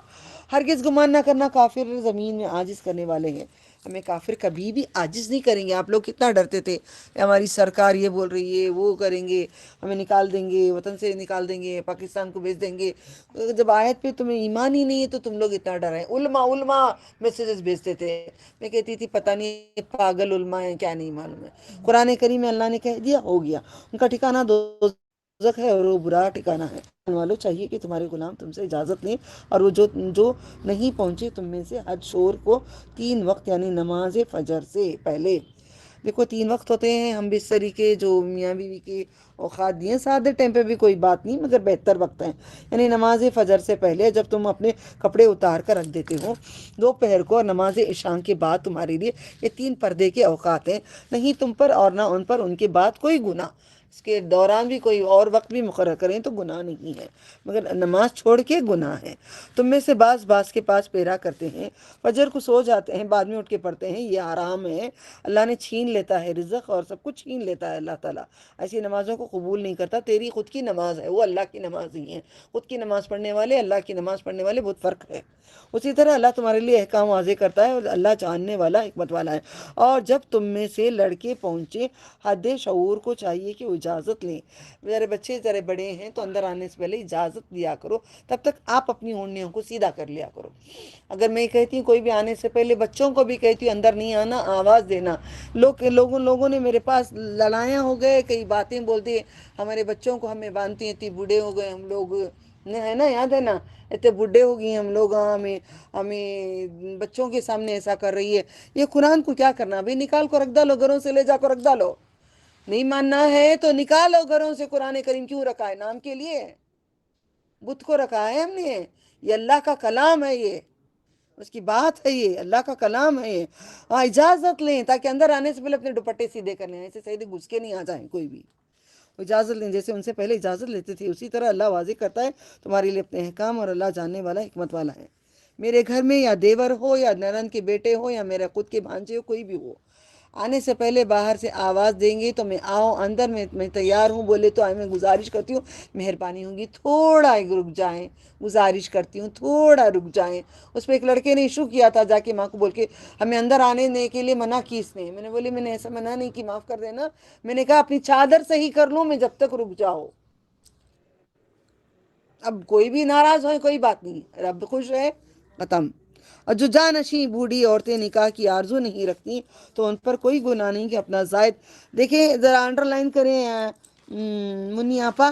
ہرگز گمان نہ کرنا کافر زمین میں عاجز کرنے والے ہیں. ہمیں کافر کبھی بھی عاجز نہیں کریں گے. آپ لوگ کتنا ڈرتے تھے، ہماری سرکار یہ بول رہی ہے، وہ کریں گے، ہمیں نکال دیں گے، وطن سے نکال دیں گے، پاکستان کو بھیج دیں گے. جب آیت پہ تمہیں ایمان ہی نہیں ہے تو تم لوگ اتنا ڈر ہیں. علماء میسیجز بھیجتے تھے. میں کہتی تھی پتہ نہیں پاگل علماء ہیں کیا، نہیں معلوم ہے. قرآن کریم میں اللہ نے کہہ دیا، ہو گیا. ان کا ٹھکانہ دوزخ ہے اور وہ برا ٹھکانہ ہے. والوں چاہیے کہ تمہارے غلام تم سے اجازت لیں اور وہ جو نہیں پہنچے تم میں سے حج شور کو 3 وقت یعنی نماز فجر سے پہلے. دیکھو 3 وقت ہوتے ہیں. ہم بھی اس طریقے جو میاں بیوی کے اوقات دیے سادے ٹائم پہ بھی کوئی بات نہیں، مگر بہتر وقت ہیں. یعنی نماز فجر سے پہلے جب تم اپنے کپڑے اتار کر رکھ دیتے ہو، دوپہر کو اور نماز عشاء کے بعد تمہارے لیے یہ 3 پردے کے اوقات ہیں. نہیں تم پر اور نہ ان پر ان کے بعد کوئی گناہ. اس کے دوران بھی کوئی اور وقت بھی مقرر کریں تو گناہ نہیں ہے، مگر نماز چھوڑ کے گناہ ہے. تم میں سے بعض کے پاس پیرا کرتے ہیں، فجر کو سو جاتے ہیں، بعد میں اٹھ کے پڑھتے ہیں. یہ آرام ہے. اللہ نے چھین لیتا ہے رزق اور سب کچھ چھین لیتا ہے اللہ تعالیٰ. ایسی نمازوں کو قبول نہیں کرتا. تیری خود کی نماز ہے، وہ اللہ کی نماز نہیں ہے. خود کی نماز پڑھنے والے، اللہ کی نماز پڑھنے والے بہت فرق ہے. اسی طرح اللہ تمہارے لیے احکام واضح کرتا ہے اور اللہ جاننے والا، حکمت والا ہے. اور جب تم میں سے لڑکے پہنچے حد شعور کو چاہیے کہ وہ اجازت لیں. میرے بچے ذرا بڑے ہیں تو اندر آنے سے پہلے اجازت دیا کرو، تب تک آپ اپنی اوڑنیوں کو سیدھا کر لیا کرو. اگر میں کہتی ہوں کوئی بھی آنے سے پہلے بچوں کو بھی کہتی ہوں اندر نہیں آنا، آواز دینا. لوگوں نے میرے پاس لڑائیاں ہو گئے، کئی باتیں بولتی ہیں ہمارے بچوں کو، ہمیں باندھتی ہیں اتنی بوڑھے ہو گئے ہم لوگ، ہے نا، یاد ہے نا، اتنے بوڑھے ہو گئی ہم لوگ، ہمیں بچوں کے سامنے ایسا کر رہی ہے. یہ قرآن کو کیا کرنا بھائی، نکال کو رکھ ڈالو، گھروں سے لے جا کو رکھ ڈالو. نہیں ماننا ہے تو نکالو گھروں سے. قرآن کریم کیوں رکھا ہے؟ نام کے لیے بت کو رکھا ہے ہم نے. یہ اللہ کا کلام ہے، یہ اس کی بات ہے، یہ اللہ کا کلام ہے یہ. اجازت لیں تاکہ اندر آنے سے پہلے اپنے دوپٹے سیدھے کر لیں، ایسے سیدھے گھس کے نہیں آ جائیں کوئی بھی. اجازت لیں جیسے ان سے پہلے اجازت لیتے تھے، اسی طرح اللہ واضح کرتا ہے تمہارے لیے اپنے احکام، اور اللہ جاننے والا حکمت والا ہے. میرے گھر میں یا دیور ہو یا ننند کے بیٹے ہو یا میرے خود کے بھانجے ہو، کوئی بھی ہو، آنے سے پہلے باہر سے آواز دیں گے تو میں آؤں اندر، میں تیار ہوں بولے تو میں گزارش کرتی ہوں مہربانی ہوگی تھوڑا رک جائیں، گزارش کرتی ہوں تھوڑا رک جائیں. اس پہ ایک لڑکے نے ایشو کیا تھا، جا کے ماں کو بول کے ہمیں اندر آنے کے لیے منع کی اس نے. میں نے بولی میں نے ایسا منع نہیں کی، معاف کر دینا. میں نے کہا اپنی چادر صحیح کر لوں میں جب تک رک جاؤ. اب کوئی بھی ناراض ہوئے کوئی بات نہیں، رب خوش ہے، ختم. اور جو جانشین بوڑھی عورتیں نکاح کی آرزو نہیں رکھتی تو ان پر کوئی گناہ نہیں کہ اپنا زائد. دیکھیں ذرا انڈر لائن کریں منی آپا،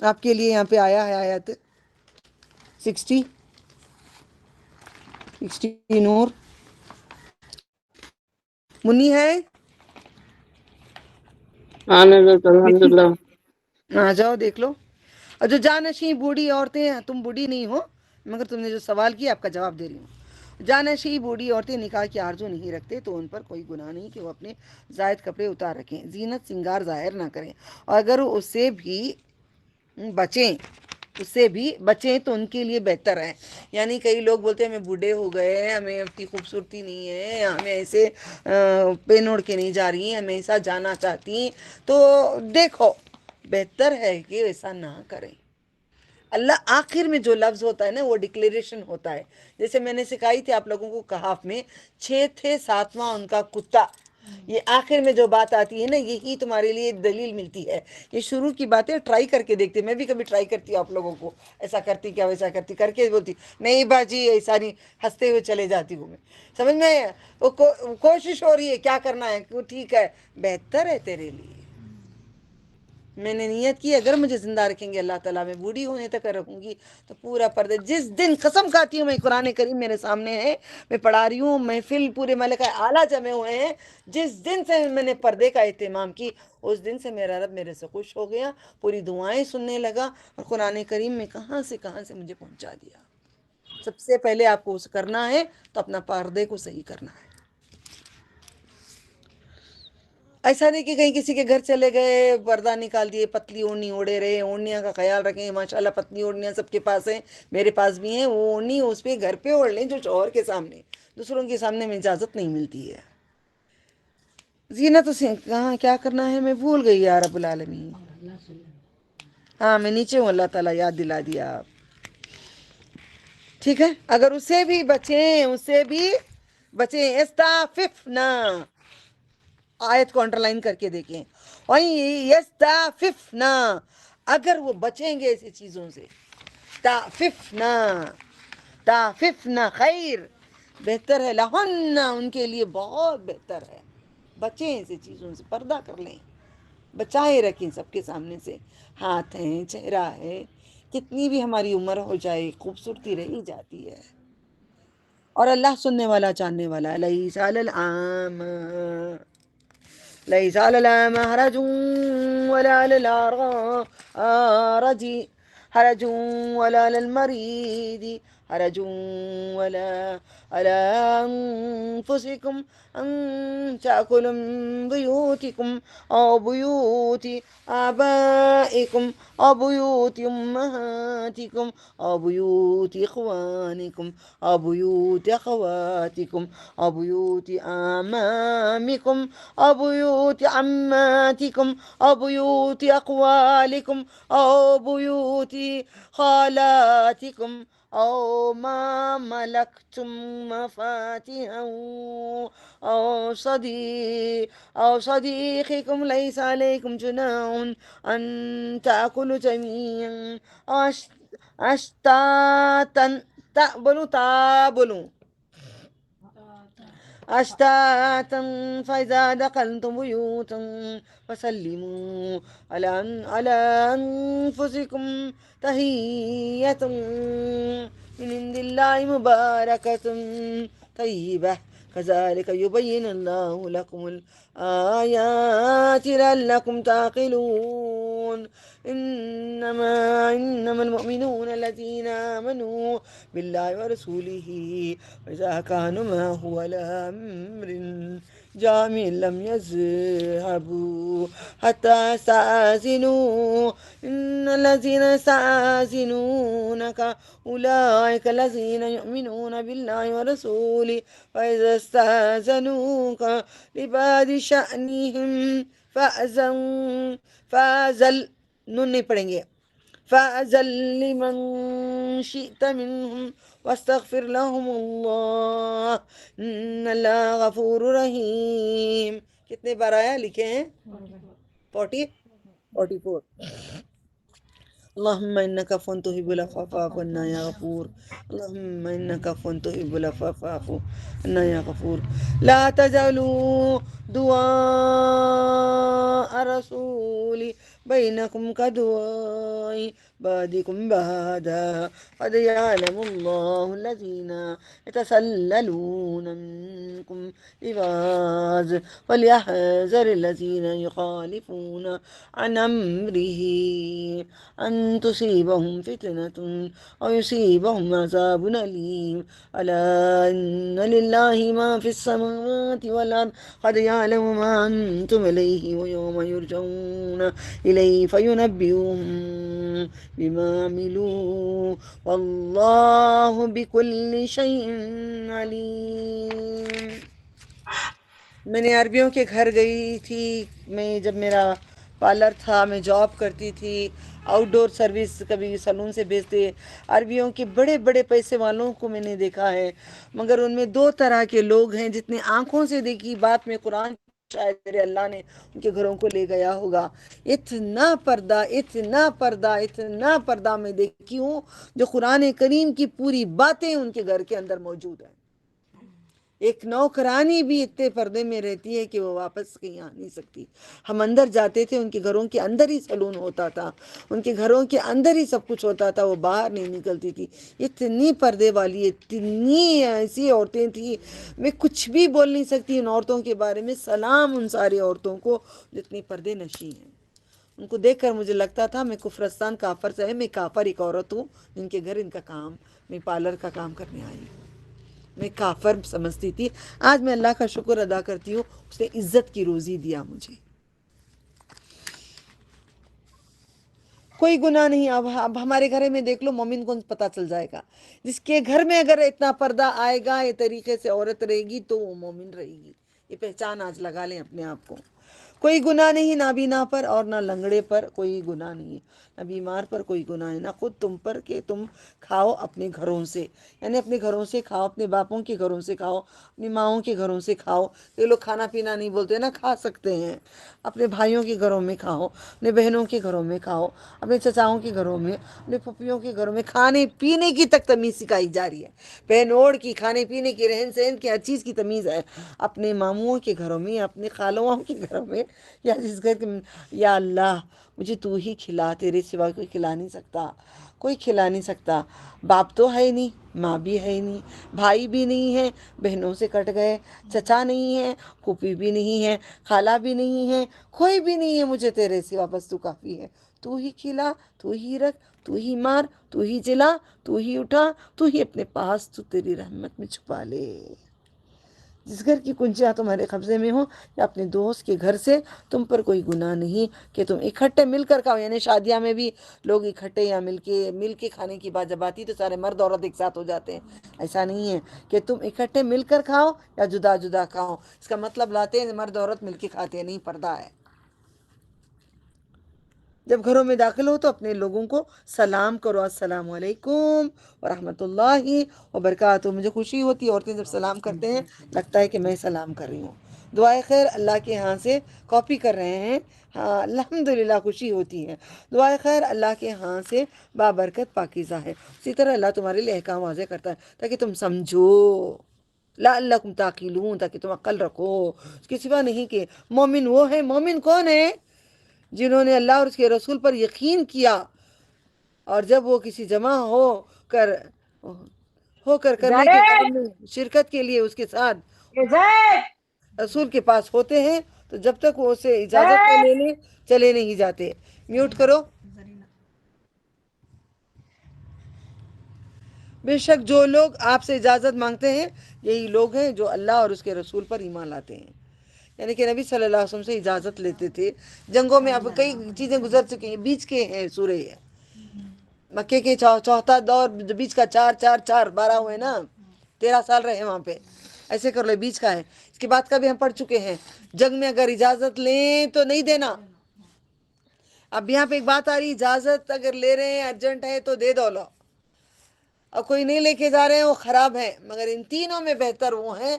آپ کے لیے یہاں پہ آیا ہے آیت 60 نور منی ہے، الحمدللہ. آ جاؤ دیکھ لو. اور جو جانشین بوڑھی عورتیں، تم بوڑھی نہیں ہو مگر تم نے جو سوال کیا آپ کا جواب دے رہی ہوں. جانشین بوڑھی عورتیں نکاح کی آرزو نہیں رکھتے تو ان پر کوئی گناہ نہیں کہ وہ اپنے زائد کپڑے اتار رکھیں، زینت سنگار ظاہر نہ کریں. اور اگر اس سے بھی بچیں تو ان کے لیے بہتر ہے. یعنی کئی لوگ بولتے ہیں ہمیں بوڑھے ہو گئے، ہمیں اپنی خوبصورتی نہیں ہے، ہمیں ایسے پین اوڑھ کے نہیں جا رہی ہیں، ہمیں ایسا جانا چاہتی ہیں. تو دیکھو بہتر ہے کہ ایسا نہ کریں. اللہ آخر میں جو لفظ ہوتا ہے نا وہ ڈکلیریشن ہوتا ہے. جیسے میں نے سکھائی تھی آپ لوگوں کو کہاف میں 6 تھے 7واں ان کا کتا. یہ آخر میں جو بات آتی ہے نا یہی تمہارے لیے دلیل ملتی ہے. یہ شروع کی باتیں ٹرائی کر کے دیکھتے، میں بھی کبھی ٹرائی کرتی ہوں آپ لوگوں کو ایسا کرتی کیا ویسا کرتی کر کے بولتی نہیں باجی ایسا نہیں، ہنستے ہوئے چلے جاتی ہوں میں. سمجھ میں کوشش ہو رہی ہے کیا کرنا ہے، ٹھیک ہے بہتر ہے تیرے لیے. میں نے نیت کی اگر مجھے زندہ رکھیں گے اللہ تعالیٰ، میں بوڑھی ہونے تک رکھوں گی تو پورا پردہ. جس دن قسم کھاتی ہوں میں، قرآن کریم میرے سامنے ہے، میں پڑھا رہی ہوں، محفل پورے ملکہ اعلیٰ جمع ہوئے ہیں. جس دن سے میں نے پردے کا اہتمام کی اس دن سے میرا رب میرے سے خوش ہو گیا، پوری دعائیں سننے لگا اور قرآن کریم میں کہاں سے مجھے پہنچا دیا. سب سے پہلے آپ کو کرنا ہے تو اپنا پردے کو صحیح کرنا ہے. ایسا نہیں کہ کہیں کسی کے گھر چلے گئے پردہ نکال دیے، پتلی اوڑھنی اوڑھے رہے. اوڑھنیاں کا خیال رکھیں، ماشاءاللہ پتلی اوڑھنیاں سب کے پاس ہیں، میرے پاس بھی ہیں. وہ اوڑھنی اس پہ گھر پہ اوڑھ لیں جو شوہر کے سامنے، دوسروں کے سامنے میں اجازت نہیں ملتی ہے. زینت کہاں کیا کرنا ہے میں بھول گئی یا رب العالمین. ہاں میں نیچے ہوں، اللہ تعالیٰ یاد دلا دیا آپ. ٹھیک ہے، اگر اسے بھی بچیں استعففنا، آیت کو انڈر لائن کر کے دیکھیں. یستعففنا، اگر وہ بچیں گے ایسی چیزوں سے، تعففنا خیر، بہتر ہے، لہن ان کے لیے بہت بہتر ہے. بچیں ایسی چیزوں سے، پردہ کر لیں، بچائے رکھیں سب کے سامنے سے. ہاتھ ہیں، چہرہ ہے، کتنی بھی ہماری عمر ہو جائے خوبصورتی رہی جاتی ہے. اور اللہ سننے والا جاننے والا. لیس علی الأعمى حرج ولا على الأعرج حرج ولا على المريض حرج ولا على أنفسكم أن تأكلوا من بيوتكم أو بيوت آبائكم أو بيوت أمهاتكم أو بيوت إخوانكم أو بيوت أخواتكم أو بيوت أعمامكم أو بيوت عماتكم أو بيوت أقوالكم أو بيوت خالاتكم أو ما ملكتم مفاتحه أو صديقكم ليس عليكم جناح أن تأكلوا جميعا أو أشتاتا تابلوا أشتاتا فإذا دخلتم بيوتا فسلموا على أنفسكم تحية من عند الله مباركة طيبة كذلك يبين الله لكم الآيات لعلكم تعقلون إنما المؤمنون الذين آمنوا بالله ورسوله وإذا كانوا معه على أمر جامع لم يذهبوا حتى يستأذنوا إن الذين يستأذنونك أولئك الذين يؤمنون بالله ورسوله وإذا استأذنوك لبعض شأنهم فأذن نون نہیں پڑھیں گے فأذن لمن شئت منهم واستغفر لهم الله ان اللہ غفور رحیم. کتنے بار آیا لکھے ہیں؟ 44. اللهم انك عفو تحب العفو فاعف عنا يا غفور. اللهم انك عفو تحب العفو فاعف عنا يا غفور. لا تجعلوا دعاء الرسول بينكم كدعاء بعضكم بعضا قد يعلم الله الذين يتسللون منكم لبعض وليحذر الذين يخالفون عن أمره أن تصيبهم فتنة أو يصيبهم عذاب أليم. ألا إن لله ما في السماوات والأرض قد يعلم ما أنتم إليه ويوم يرجعون إليه فينبئهم بما عملوا والله بكل شيء عليم. میں نے عربیوں کے گھر گئی تھی. میں جب میرا پارلر تھا، میں جاب کرتی تھی، آؤٹ ڈور سروس کبھی سلون سے بھیجتے. عربیوں کے بڑے بڑے پیسے والوں کو میں نے دیکھا ہے، مگر ان میں دو طرح کے لوگ ہیں. جتنے آنکھوں سے دیکھی بات میں قرآن شاید میرے اللہ نے ان کے گھروں کو لے گیا ہوگا. اتنا پردہ اتنا پردہ اتنا پردہ میں دیکھی ہوں جو قرآن کریم کی پوری باتیں ان کے گھر کے اندر موجود ہیں. ایک نوکرانی بھی اتنے پردے میں رہتی ہے کہ وہ واپس کہیں آ نہیں سکتی. ہم اندر جاتے تھے، ان کے گھروں کے اندر ہی سلون ہوتا تھا، ان کے گھروں کے اندر ہی سب کچھ ہوتا تھا، وہ باہر نہیں نکلتی تھی. اتنی پردے والی اتنی ایسی عورتیں تھیں، میں کچھ بھی بول نہیں سکتی ان عورتوں کے بارے میں. سلام ان ساری عورتوں کو جتنی پردے نشیں ہیں. ان کو دیکھ کر مجھے لگتا تھا میں کفرستان کافر سے ہے، میں کافر ایک عورت ہوں جن کے گھر ان کا کام، میں پارلر کا کام کرنے آئی ہوں. میں کافر سمجھتی تھی. آج میں اللہ کا شکر ادا کرتی ہوں، اس نے عزت کی روزی دیا مجھے. کوئی گناہ نہیں. اب ہمارے گھر میں دیکھ لو، مومن کو پتہ چل جائے گا. جس کے گھر میں اگر اتنا پردہ آئے گا، یہ طریقے سے عورت رہے گی تو وہ مومن رہے گی. یہ پہچان آج لگا لیں اپنے آپ کو. کوئی گناہ نہیں نابینا پر اور نہ لنگڑے پر کوئی گناہ نہیں ہے، نہ بیمار پر کوئی گناہ ہے، نہ خود تم پر کہ تم کھاؤ اپنے گھروں سے. یعنی اپنے گھروں سے کھاؤ، اپنے باپوں کے گھروں سے کھاؤ، اپنی ماؤں کے گھروں سے کھاؤ. یہ لوگ کھانا پینا نہیں بولتے نا، کھا سکتے ہیں. اپنے بھائیوں کے گھروں میں کھاؤ، اپنے بہنوں کے گھروں میں کھاؤ، اپنے چچاؤں کے گھروں میں، اپنے پھپھیوں کے گھروں میں. کھانے پینے کی تک تمیز سکھائی جا رہی ہے، پہن اوڑھ کی، کھانے پینے کی، رہن سہن کی، ہر چیز کی تمیز ہے. اپنے ماموں کے گھروں میں، اپنے خالوں کے گھروں میں، یا جس گھر کے. یا اللہ مجھے تو ہی کھلا، تیرے سوا کوئی کھلا نہیں سکتا، کوئی کھلا نہیں سکتا. باپ تو ہے نہیں، ماں بھی ہے نہیں، بھائی بھی نہیں ہے، بہنوں سے کٹ گئے، چچا نہیں ہے، پھوپھی بھی نہیں ہے، خالہ بھی نہیں ہے، کوئی بھی نہیں ہے مجھے تیرے سوا. بس تو کافی ہے. تو ہی کھلا، تو ہی رکھ، تو ہی مار، تو ہی جلا، تو ہی اٹھا، تو ہی اپنے پاس تو تیری رحمت میں چھپا لے. جس گھر کی کنجیاں تمہارے قبضے میں ہوں، یا اپنے دوست کے گھر سے، تم پر کوئی گناہ نہیں کہ تم اکٹھے مل کر کھاؤ. یعنی شادیاں میں بھی لوگ اکٹھے یا مل کے کھانے کی بات جب آتی تو سارے مرد عورت ایک ساتھ ہو جاتے ہیں. ایسا نہیں ہے کہ تم اکٹھے مل کر کھاؤ یا جدا جدا کھاؤ. اس کا مطلب لاتے ہیں مرد عورت مل کے کھاتے ہیں، نہیں، پردہ ہے. جب گھروں میں داخل ہو تو اپنے لوگوں کو سلام کرو، السلام علیکم ورحمۃ اللہ وبرکاتہ. مجھے خوشی ہوتی ہے عورتیں جب سلام کرتے ہیں، لگتا ہے کہ میں سلام کر رہی ہوں. دعائے خیر اللہ کے ہاں سے کاپی کر رہے ہیں، ہاں الحمدللہ خوشی ہوتی ہے. دعائے خیر اللہ کے ہاں سے بابرکت پاکیزہ ہے. اسی طرح اللہ تمہارے لیے احکام واضح کرتا ہے تاکہ تم سمجھو، لعلکم تعقلون، تاکہ تم عقل رکھو. اس کے سوا نہیں کہ مومن وہ ہے. مومن کون ہے؟ جنہوں نے اللہ اور اس کے رسول پر یقین کیا، اور جب وہ کسی جمع کر کرنے کے کام میں شرکت کے لیے اس کے ساتھ رسول کے پاس ہوتے ہیں تو جب تک وہ اسے اجازت نہ لے لیں چلے نہیں جاتے. میوٹ کرو. بے شک جو لوگ آپ سے اجازت مانگتے ہیں یہی لوگ ہیں جو اللہ اور اس کے رسول پر ایمان لاتے ہیں. یعنی کہ نبی صلی اللہ علیہ وسلم سے اجازت لیتے تھے. جنگوں میں اب کئی چیزیں گزر چکی ہیں، بیچ کے ہیں سورہ مکے کے چوتھا دور، بیچ کا 4 ہوئے نا، 13 سال رہے وہاں پہ. ایسے کر لو، بیچ کا ہے. اس کے بعد کا بھی ہم پڑھ چکے ہیں. جنگ میں اگر اجازت لیں تو نہیں دینا. اب یہاں پہ ایک بات آ رہی، اجازت اگر لے رہے ہیں ارجنٹ ہے تو دے دو لو، اور کوئی نہیں لے کے جا رہے ہیں وہ خراب ہے. مگر ان تینوں میں بہتر وہ ہیں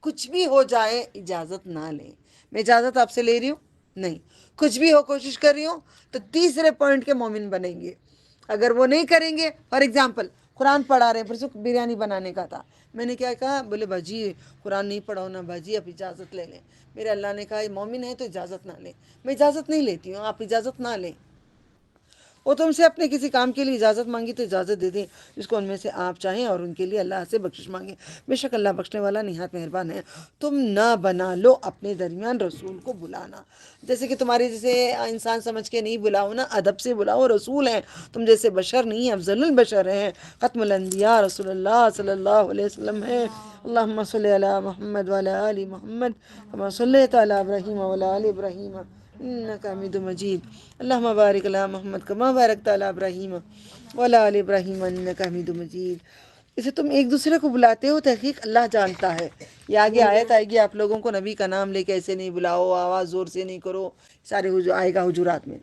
کچھ بھی ہو جائے اجازت نہ لیں. میں اجازت آپ سے لے رہی ہوں نہیں، کچھ بھی ہو کوشش کر رہی ہوں تو تیسرے پوائنٹ کے مومن بنیں گے. اگر وہ نہیں کریں گے، فار ایگزامپل قرآن پڑھا رہے ہیں، پرسوں بریانی بنانے کا تھا، میں نے کیا کہا، بولے باجی قرآن نہیں پڑھاؤ نا باجی، آپ اجازت لے لیں. میرے اللہ نے کہا یہ مومن ہے تو اجازت نہ لیں. میں اجازت نہیں لیتی ہوں، آپ اجازت نہ لیں. وہ تم سے اپنے کسی کام کے لیے اجازت مانگی تو اجازت دے دیں جس کو ان میں سے آپ چاہیں، اور ان کے لیے اللہ سے بخشش مانگیں. بے شک اللہ بخشنے والا نہایت مہربان ہے. تم نہ بنا لو اپنے درمیان رسول کو بلانا، جیسے کہ تمہارے جیسے انسان سمجھ کے نہیں بلاؤ نا، ادب سے بلاؤ. رسول ہیں تم جیسے بشر نہیں، افضل البشر ہیں. ختم الانبیاء رسول اللہ صلی اللہ علیہ وسلم ہے. اللہم صلی علی محمد وعلی آل محمد کما صلیت علی ابراہیم وعلی آل ابراہیم انک حمید مجید. اللہم بارک علی محمد کما بارکت علی ابراہیم وعلی آل ابراہیم انک حمید مجید. اسے تم ایک دوسرے کو بلاتے ہو، تحقیق اللہ جانتا ہے. یہ آگے آیت آئے گی، آپ لوگوں کو نبی کا نام لے کے ایسے نہیں بلاؤ، آواز زور سے نہیں کرو، سارے آئے گا حجرات میں.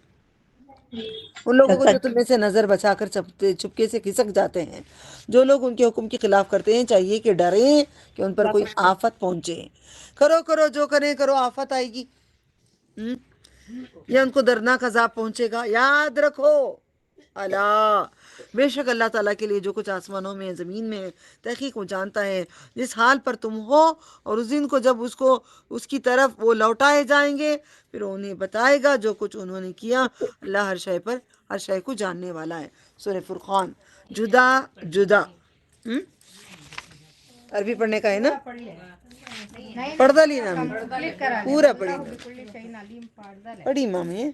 ان لوگوں کو جو تم میں سے نظر بچا کر چپکے سے کھسک جاتے ہیں، جو لوگ ان کے حکم کے خلاف کرتے ہیں، چاہیے کہ ڈریں کہ ان پر کوئی آفت پہنچے. کرو جو کریں کرو، آفت آئے گی یا ان کو دردناک عذاب پہنچے گا. یاد رکھو اللہ، بے شک اللہ تعالیٰ کے لیے جو کچھ آسمانوں میں زمین میں ہے، تحقیق وہ جانتا ہے جس حال پر تم ہو. اور اس دن کو جب اس کی طرف وہ لوٹائے جائیں گے، پھر انہیں بتائے گا جو کچھ انہوں نے کیا. اللہ ہر شے کو جاننے والا ہے. سورہ فرقان. جدا عربی پڑھنے کا ہے نا، پڑھتا لینا پورا پڑھی مامی.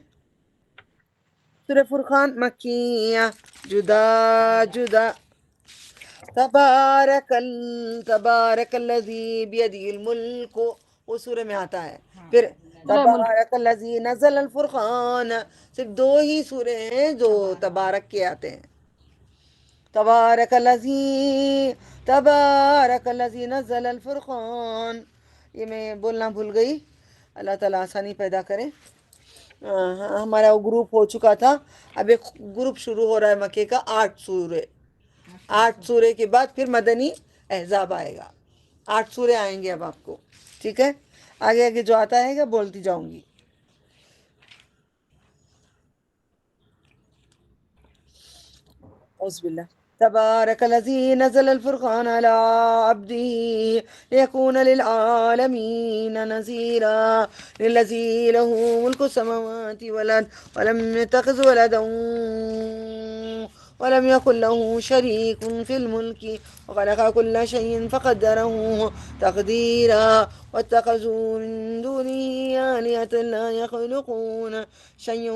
سورہ فرقان مکیہ، جدا. تبارک الذی بیدہ الملک، وہ سورہ میں آتا ہے. پھر تبارک الذی نزل الفرقان. صرف 2 ہی سورے ہیں جو تبارک کے آتے ہیں. تبارک الذی نزل الفرقان. یہ میں بولنا بھول گئی. اللہ تعالیٰ آسانی پیدا کرے. ہمارا وہ گروپ ہو چکا تھا، اب ایک گروپ شروع ہو رہا ہے مکے کا. 8 سورے، 8 سورے کے بعد پھر مدنی احزاب آئے گا. 8 سورے آئیں گے اب آپ کو، ٹھیک ہے. آگے جو آتا ہے گا بولتی جاؤں گی. اعوذ باللہ. تبارک الذی نزل الفرقان علی عبدہ لیکون للعالمین نذیرا للذی لہ ملک السماوات والارض ولم یتخذ ولدا ولم يكن له شريك في الملك وخلق كل شيء فقدره تقديرا واتخذوا من دونه آلهة لا يخلقون شيئا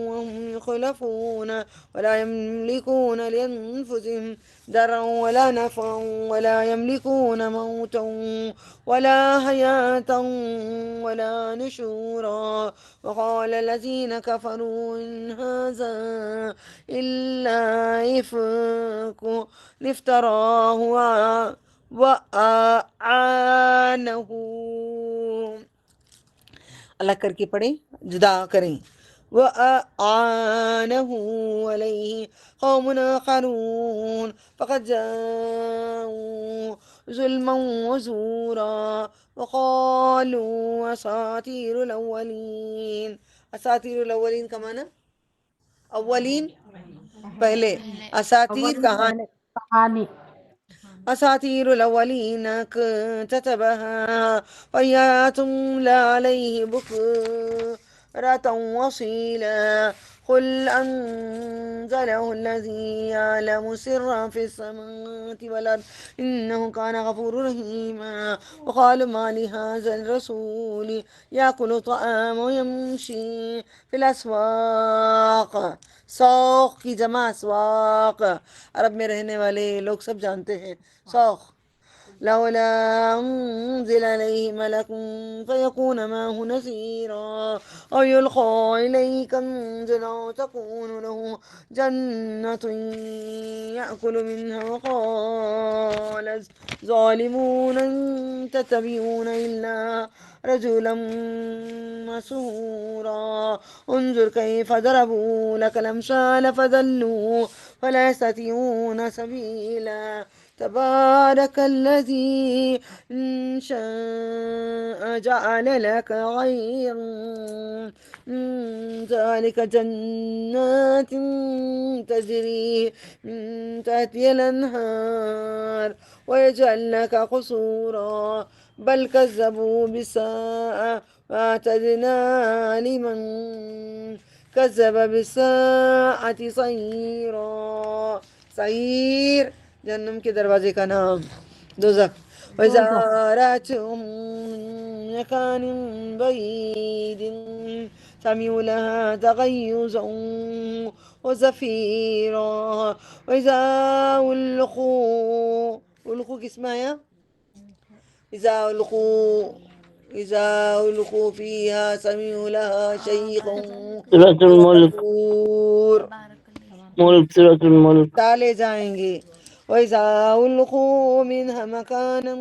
وهم يخلقون ولا يملكون لأنفسهم ضرا ولا نفعا ولا يملكون موتا ولا حياة ولا نشورا. وقال الذين كفروا إن هذا إلا إفك افتراه وأعانه. اللہ کر کے پڑھیں، جدا کریں. وأعانه عليه قوم آخرون فقد جاءوا ظلما وزورا وقالوا أساطير الأولين. اساطیر الاولین کا معنی اولین پہلے، اساطیر کہانی، کہانی اساطیر الاولین اكتتبها وهي تملى عليه بكرة وصيلا قل أنزله الذي يعلم سرا في السماوات والأرض إنه كان غفورا رحيما. وقال ما لهذا الرسول يأكل طعام ويمشي في الأسواق. سوق کی جمع اسواق، عرب میں رہنے والے لوگ سب جانتے ہیں سوق. لولا انزل عليه ملك فيكون معه نذيرا او يلقى اليه كنز او تكون له جنة يأكل منها. وقال الظالمون ان تتبعون الا رجلا مسحورا انظر كيف ضربوا لك الامثال فضلوا فلا يستطيعون سبيلا. تبارك الذي إن شاء جعل لك غير من ذلك جنات تجري من تحتها الأنهار ويجعل لك قصورا بل كذبوا بالساعة وأعتدنا لمن كذب بالساعة سعيرا. سعير جہنم کے دروازے کا نام، دوزخ. وَإِذَا رَأَتْهُم مِّن مَّكَانٍ بَعِيدٍ سَمِعُوا لَهَا تَغَيُّظًا وَزَفِيرًا وَإِذَا أُلْقُوا کس میں آیا؟ إِذَا أُلْقُوا فِيهَا سَمِعُوا لَهَا شَهِيقًا سورة الملك. وَقَالُوا ملك سورة الملك. ڈالے جائیں گے. وَإِذَا أُلْقُوا مِنْهَا مَكَانًا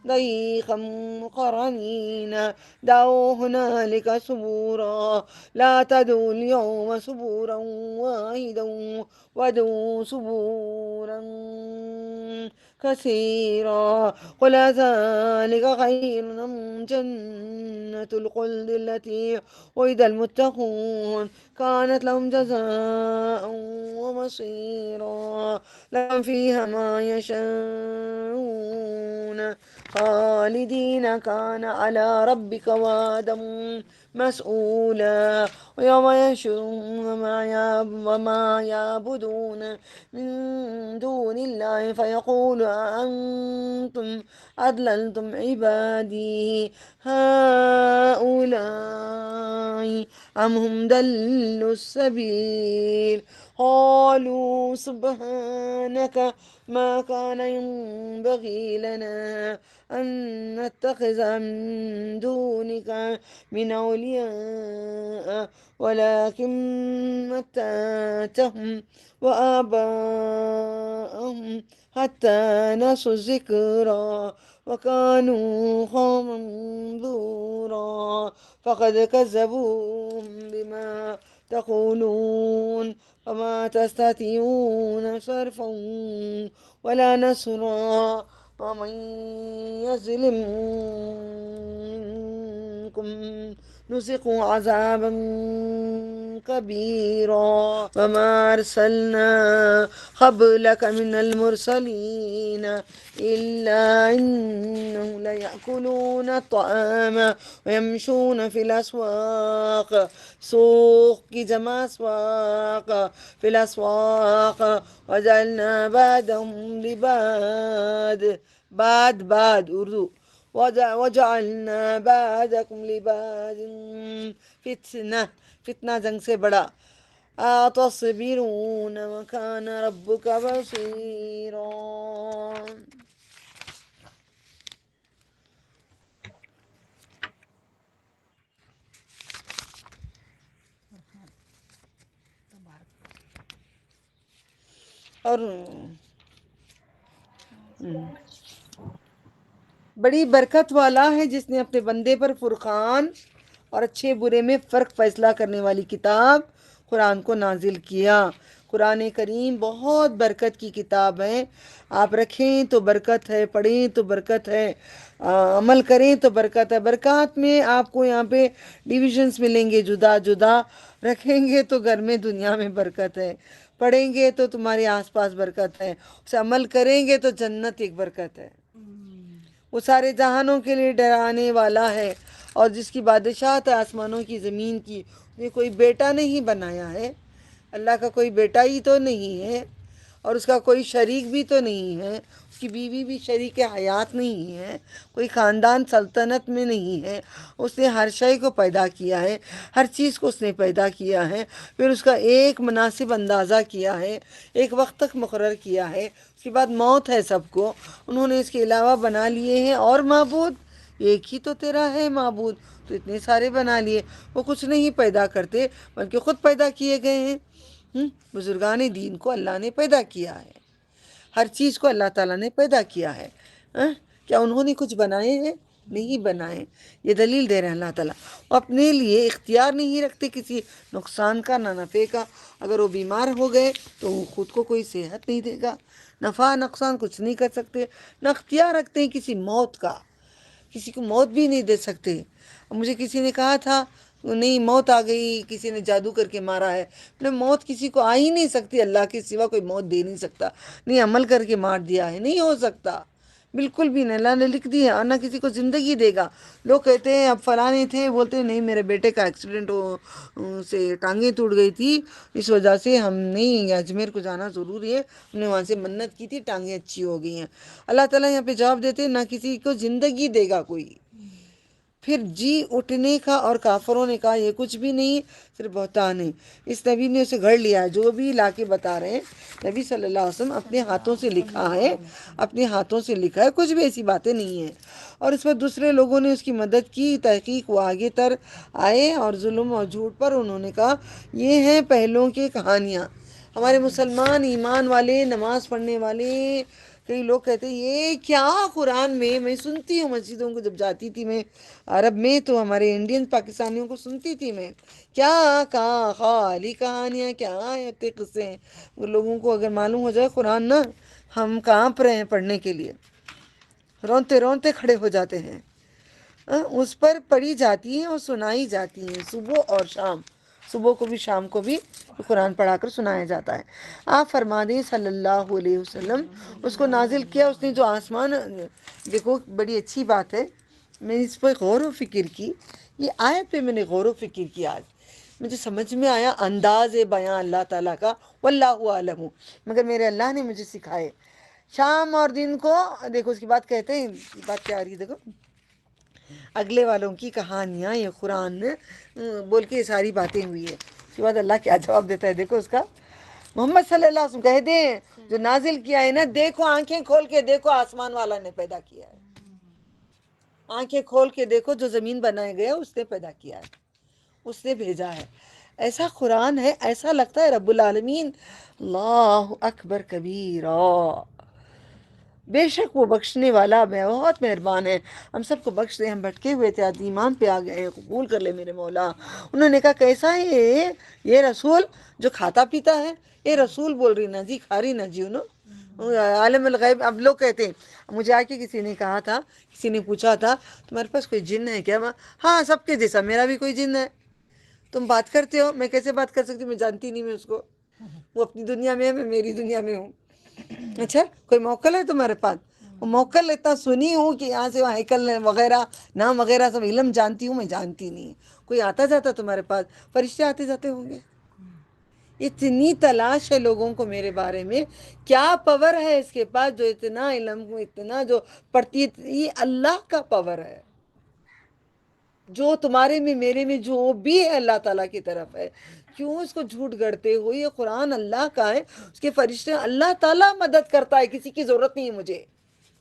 ضَيِّقًا مُقَرَّنِينَ دَعَوْا هُنَالِكَ ثُبُورًا لَا تَدْعُوا الْيَوْمَ ثُبُورًا وَاحِدًا وَادْعُوا ثُبُورًا كثيرا قل ذلك خير أم جنة الخلد التي وعد المتقون كانت لهم جزاء ومصيرا لهم فيها ما يشاءون خالدين كان على ربك وعدا مسؤولا. ويوم يحشرهم وما يعبدون من دون الله فيقول أأنتم أضللتم عبادي هؤلاء أم هم ضلوا السبيل قالوا سبحانك ما كان ينبغي لنا أن نتخذ من دونك من أولياء ولكن متعتهم وآباءهم حتى نسوا الذكرى وكانوا قوما بورا فقد كذبوا بما تقولون وما تستطيعون صرفا ولا نصرا ومن يظلم منكم نذقه عذابا كبيرا. وما أرسلنا قبلك من المرسلين إلا إنهم ليأكلون الطعام ويمشون في الأسواق. سوق کی جمع اسواق، في الأسواق وجعلنا بعدهم لبعد بعد اردو وجعلنا بعدكم لبعد فتنہ جنگ سے بڑا. أتصبرون وكان ربك بصيرا. اور بڑی برکت والا ہے جس نے اپنے بندے پر فرقان اور اچھے برے میں فرق فیصلہ کرنے والی کتاب قرآن کو نازل کیا۔ قرآن کریم بہت برکت کی کتاب ہے، آپ رکھیں تو برکت ہے، پڑھیں تو برکت ہے، عمل کریں تو برکت ہے۔ برکات میں آپ کو یہاں پہ ڈویژنز ملیں گے جدا جدا، رکھیں گے تو گھر میں دنیا میں برکت ہے، پڑھیں گے تو تمہارے آس پاس برکت ہے، اسے عمل کریں گے تو جنت ایک برکت ہے۔ وہ سارے جہانوں کے لیے ڈرانے والا ہے، اور جس کی بادشاہت ہے آسمانوں کی زمین کی، نے کوئی بیٹا نہیں بنایا ہے، اللہ کا کوئی بیٹا ہی تو نہیں ہے، اور اس کا کوئی شریک بھی تو نہیں ہے، اس کی بیوی بھی شریک حیات نہیں ہے، کوئی خاندان سلطنت میں نہیں ہے۔ اس نے ہر شے کو پیدا کیا ہے، ہر چیز کو اس نے پیدا کیا ہے، پھر اس کا ایک مناسب اندازہ کیا ہے، ایک وقت تک مقرر کیا ہے، اس کے بعد موت ہے سب کو۔ انہوں نے اس کے علاوہ بنا لیے ہیں اور معبود، ایک ہی تو تیرا ہے معبود، تو اتنے سارے بنا لیے۔ وہ کچھ نہیں پیدا کرتے بلکہ خود پیدا کیے گئے ہیں۔ بزرگان دین کو اللہ نے پیدا کیا ہے، ہر چیز کو اللہ تعالیٰ نے پیدا کیا ہے۔ کیا انہوں نے کچھ بنائے ہیں؟ نہیں بنائے۔ یہ دلیل دے رہے ہیں اللہ تعالیٰ، وہ اپنے لیے اختیار نہیں رکھتے کسی نقصان کا نہ نفع کا۔ اگر وہ بیمار ہو گئے تو وہ خود کو کوئی صحت نہیں دے گا، نفع نقصان کچھ نہیں کر سکتے، نہ اختیار رکھتے ہیں کسی موت کا، کسی کو موت بھی نہیں دے سکتے۔ مجھے کسی نے کہا تھا نہیں موت آ گئی، کسی نے جادو کر کے مارا ہے۔ موت کسی کو آ ہی نہیں سکتی، اللہ کے سوا کوئی موت دے نہیں سکتا۔ نہیں عمل کر کے مار دیا ہے، نہیں ہو سکتا، بالکل بھی نہیں، اللہ نے لکھ دی ہے، اور نہ کسی کو زندگی دے گا۔ لوگ کہتے ہیں اب فلانے تھے، بولتے ہیں نہیں میرے بیٹے کا ایکسیڈنٹ سے ٹانگیں ٹوٹ گئی تھی، اس وجہ سے ہم نہیں اجمیر کو جانا ضروری ہے، ہم نے وہاں سے منت کی تھی، ٹانگیں اچھی ہو گئی ہیں۔ اللہ تعالیٰ یہاں پہ جواب دیتے ہیں نہ کسی کو زندگی دے گا کوئی۔ پھر جی اٹھنے کا اور کافروں نے کہا یہ کچھ بھی نہیں، صرف بہتان ہے۔ اس نبی نے اسے گھڑ لیا ہے، جو بھی لا کے بتا رہے ہیں نبی صلی اللہ علیہ وسلم اپنے ہاتھوں سے لکھا ہے، اپنے ہاتھوں سے لکھا ہے، کچھ بھی ایسی باتیں نہیں ہیں۔ اور اس پر دوسرے لوگوں نے اس کی مدد کی، تحقیق وہ آگے تر آئے، اور ظلم اور جھوٹ پر انہوں نے کہا یہ ہیں پہلوں کی کہانیاں۔ ہمارے مسلمان ایمان والے نماز پڑھنے والے کئی لوگ کہتے ہیں یہ کیا قرآن میں سنتی ہوں مسجدوں کو جب جاتی تھی میں عرب میں، تو ہمارے انڈین پاکستانیوں کو سنتی تھی میں، کیا کہاں خالی کہانیاں، کیا آیتیں قصے ہیں۔ وہ لوگوں کو اگر معلوم ہو جائے قرآن نا، ہم کانپ رہے ہیں پڑھنے کے لیے، رونتے رونتے کھڑے ہو جاتے ہیں۔ اس پر پڑھی جاتی ہیں اور سنائی جاتی ہیں صبح اور شام، صبح کو بھی شام کو بھی قرآن پڑھا کر سنایا جاتا ہے۔ آپ فرما دیں صلی اللہ علیہ وسلم، اس کو نازل کیا اس نے جو آسمان، دیکھو بڑی اچھی بات ہے، میں اس پر غور و فکر کی، یہ آیت پہ میں نے غور و فکر کیا، آج مجھے سمجھ میں آیا انداز بیاں اللہ تعالیٰ کا، واللہ عالم، مگر میرے اللہ نے مجھے سکھائے۔ شام اور دن کو دیکھو، اس کی بات کہتے ہیں، بات کیا آ رہی ہے دیکھو، اگلے والوں کی کہانیاں، یہ قرآن بول کے یہ ساری باتیں ہوئی ہے۔ اس کے بعد اللہ کیا جواب دیتا ہے دیکھو اس کا، محمد صلی اللہ علیہ وسلم کہہ دیں جو نازل کیا ہے نا، دیکھو آنکھیں کھول کے دیکھو، آسمان والا نے پیدا کیا ہے، آنکھیں کھول کے دیکھو، جو زمین بنائے گیا اس نے پیدا کیا ہے، اس نے بھیجا ہے۔ ایسا قرآن ہے، ایسا لگتا ہے رب العالمین اللہ اکبر کبیرا، بے شک وہ بخشنے والا بہت مہربان ہے، ہم سب کو بخش دے۔ ہم بھٹکے ہوئے تھے، آج ایمان پہ آ گئے ہیں، قبول کر لے میرے مولا۔ انہوں نے کہا کیسا ہے یہ رسول جو کھاتا پیتا ہے؟ یہ رسول بول رہی نا جی، کھا رہی نا جی، عالم الغیب۔ اب لوگ کہتے ہیں، مجھے آ کے کسی نے کہا تھا، کسی نے پوچھا تھا تمہارے پاس کوئی جن ہے کیا؟ ہاں سب کے جیسا میرا بھی کوئی جن ہے۔ تم بات کرتے ہو، میں کیسے بات کر سکتی ہوں؟ میں جانتی نہیں میں اس کو، وہ اپنی دنیا میں ہے، میں میری دنیا میں ہوں۔ اچھا کوئی موکل ہے تمہارے پاس؟ وہ موکل اتنا سنی ہوں کہ یہاں سے وہاں ہیکل وغیرہ نام وغیرہ سب علم جانتی ہوں، میں جانتی نہیں۔ کوئی آتا جاتا تمہارے پاس؟ فرشتے آتے جاتے ہوں گے۔ اتنی تلاش ہے لوگوں کو میرے بارے میں، کیا پاور ہے اس کے پاس جو اتنا علم، اتنا جو پڑھتی، یہ اللہ کا پاور ہے، جو تمہارے میں میرے میں جو بھی ہے اللہ تعالیٰ کی طرف ہے۔ کیوں اس کو جھوٹ گڑتے ہو؟ یہ قرآن اللہ کا ہے، اس کے فرشتے، اللہ تعالیٰ مدد کرتا ہے، کسی کی ضرورت نہیں ہے مجھے،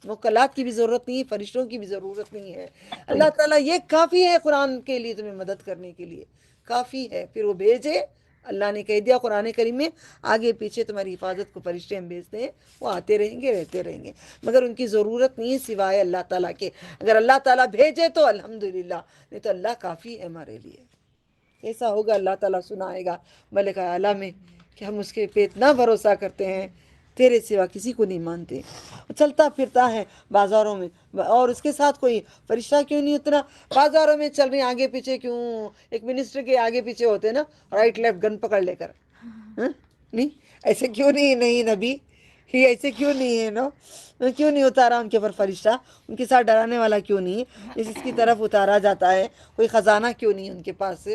موکلات کی بھی ضرورت نہیں ہے، فرشتوں کی بھی ضرورت نہیں ہے۔ اللہ تعالیٰ یہ کافی ہے قرآن کے لیے، تمہیں مدد کرنے کے لیے کافی ہے، پھر وہ بھیجے اللہ نے کہہ دیا قرآن کریم میں آگے پیچھے تمہاری حفاظت کو فرشتے ہم بھیجتے ہیں، وہ آتے رہیں گے رہتے رہیں گے، مگر ان کی ضرورت نہیں سوائے اللہ تعالیٰ کے۔ اگر اللہ تعالیٰ بھیجے تو الحمدللہ، نہیں تو اللہ کافی ہے ہمارے لیے۔ ایسا ہوگا اللہ تعالیٰ سنائے گا ملک اعلیٰ میں کہ ہم اس کے پہ اتنا بھروسہ کرتے ہیں، تیرے سوا کسی کو نہیں مانتے۔ چلتا پھرتا ہے بازاروں میں، اور اس کے ساتھ کوئی فرشتہ کیوں نہیں اتنا؟ بازاروں میں چل رہے ہیں آگے پیچھے کیوں؟ ایک منسٹر کے آگے پیچھے ہوتے ہیں نا، رائٹ لیفٹ گن پکڑ لے کر، ہاں؟ نہیں ایسے کیوں نہیں؟ نہیں نبی، یہ ایسے کیوں نہیں ہے نا؟ کیوں نہیں اتارا ان کے اوپر فرشتہ؟ ان کے ساتھ ڈرانے والا کیوں نہیں؟ اس کی طرف اتارا جاتا ہے۔ کوئی خزانہ کیوں نہیں ان کے پاس؟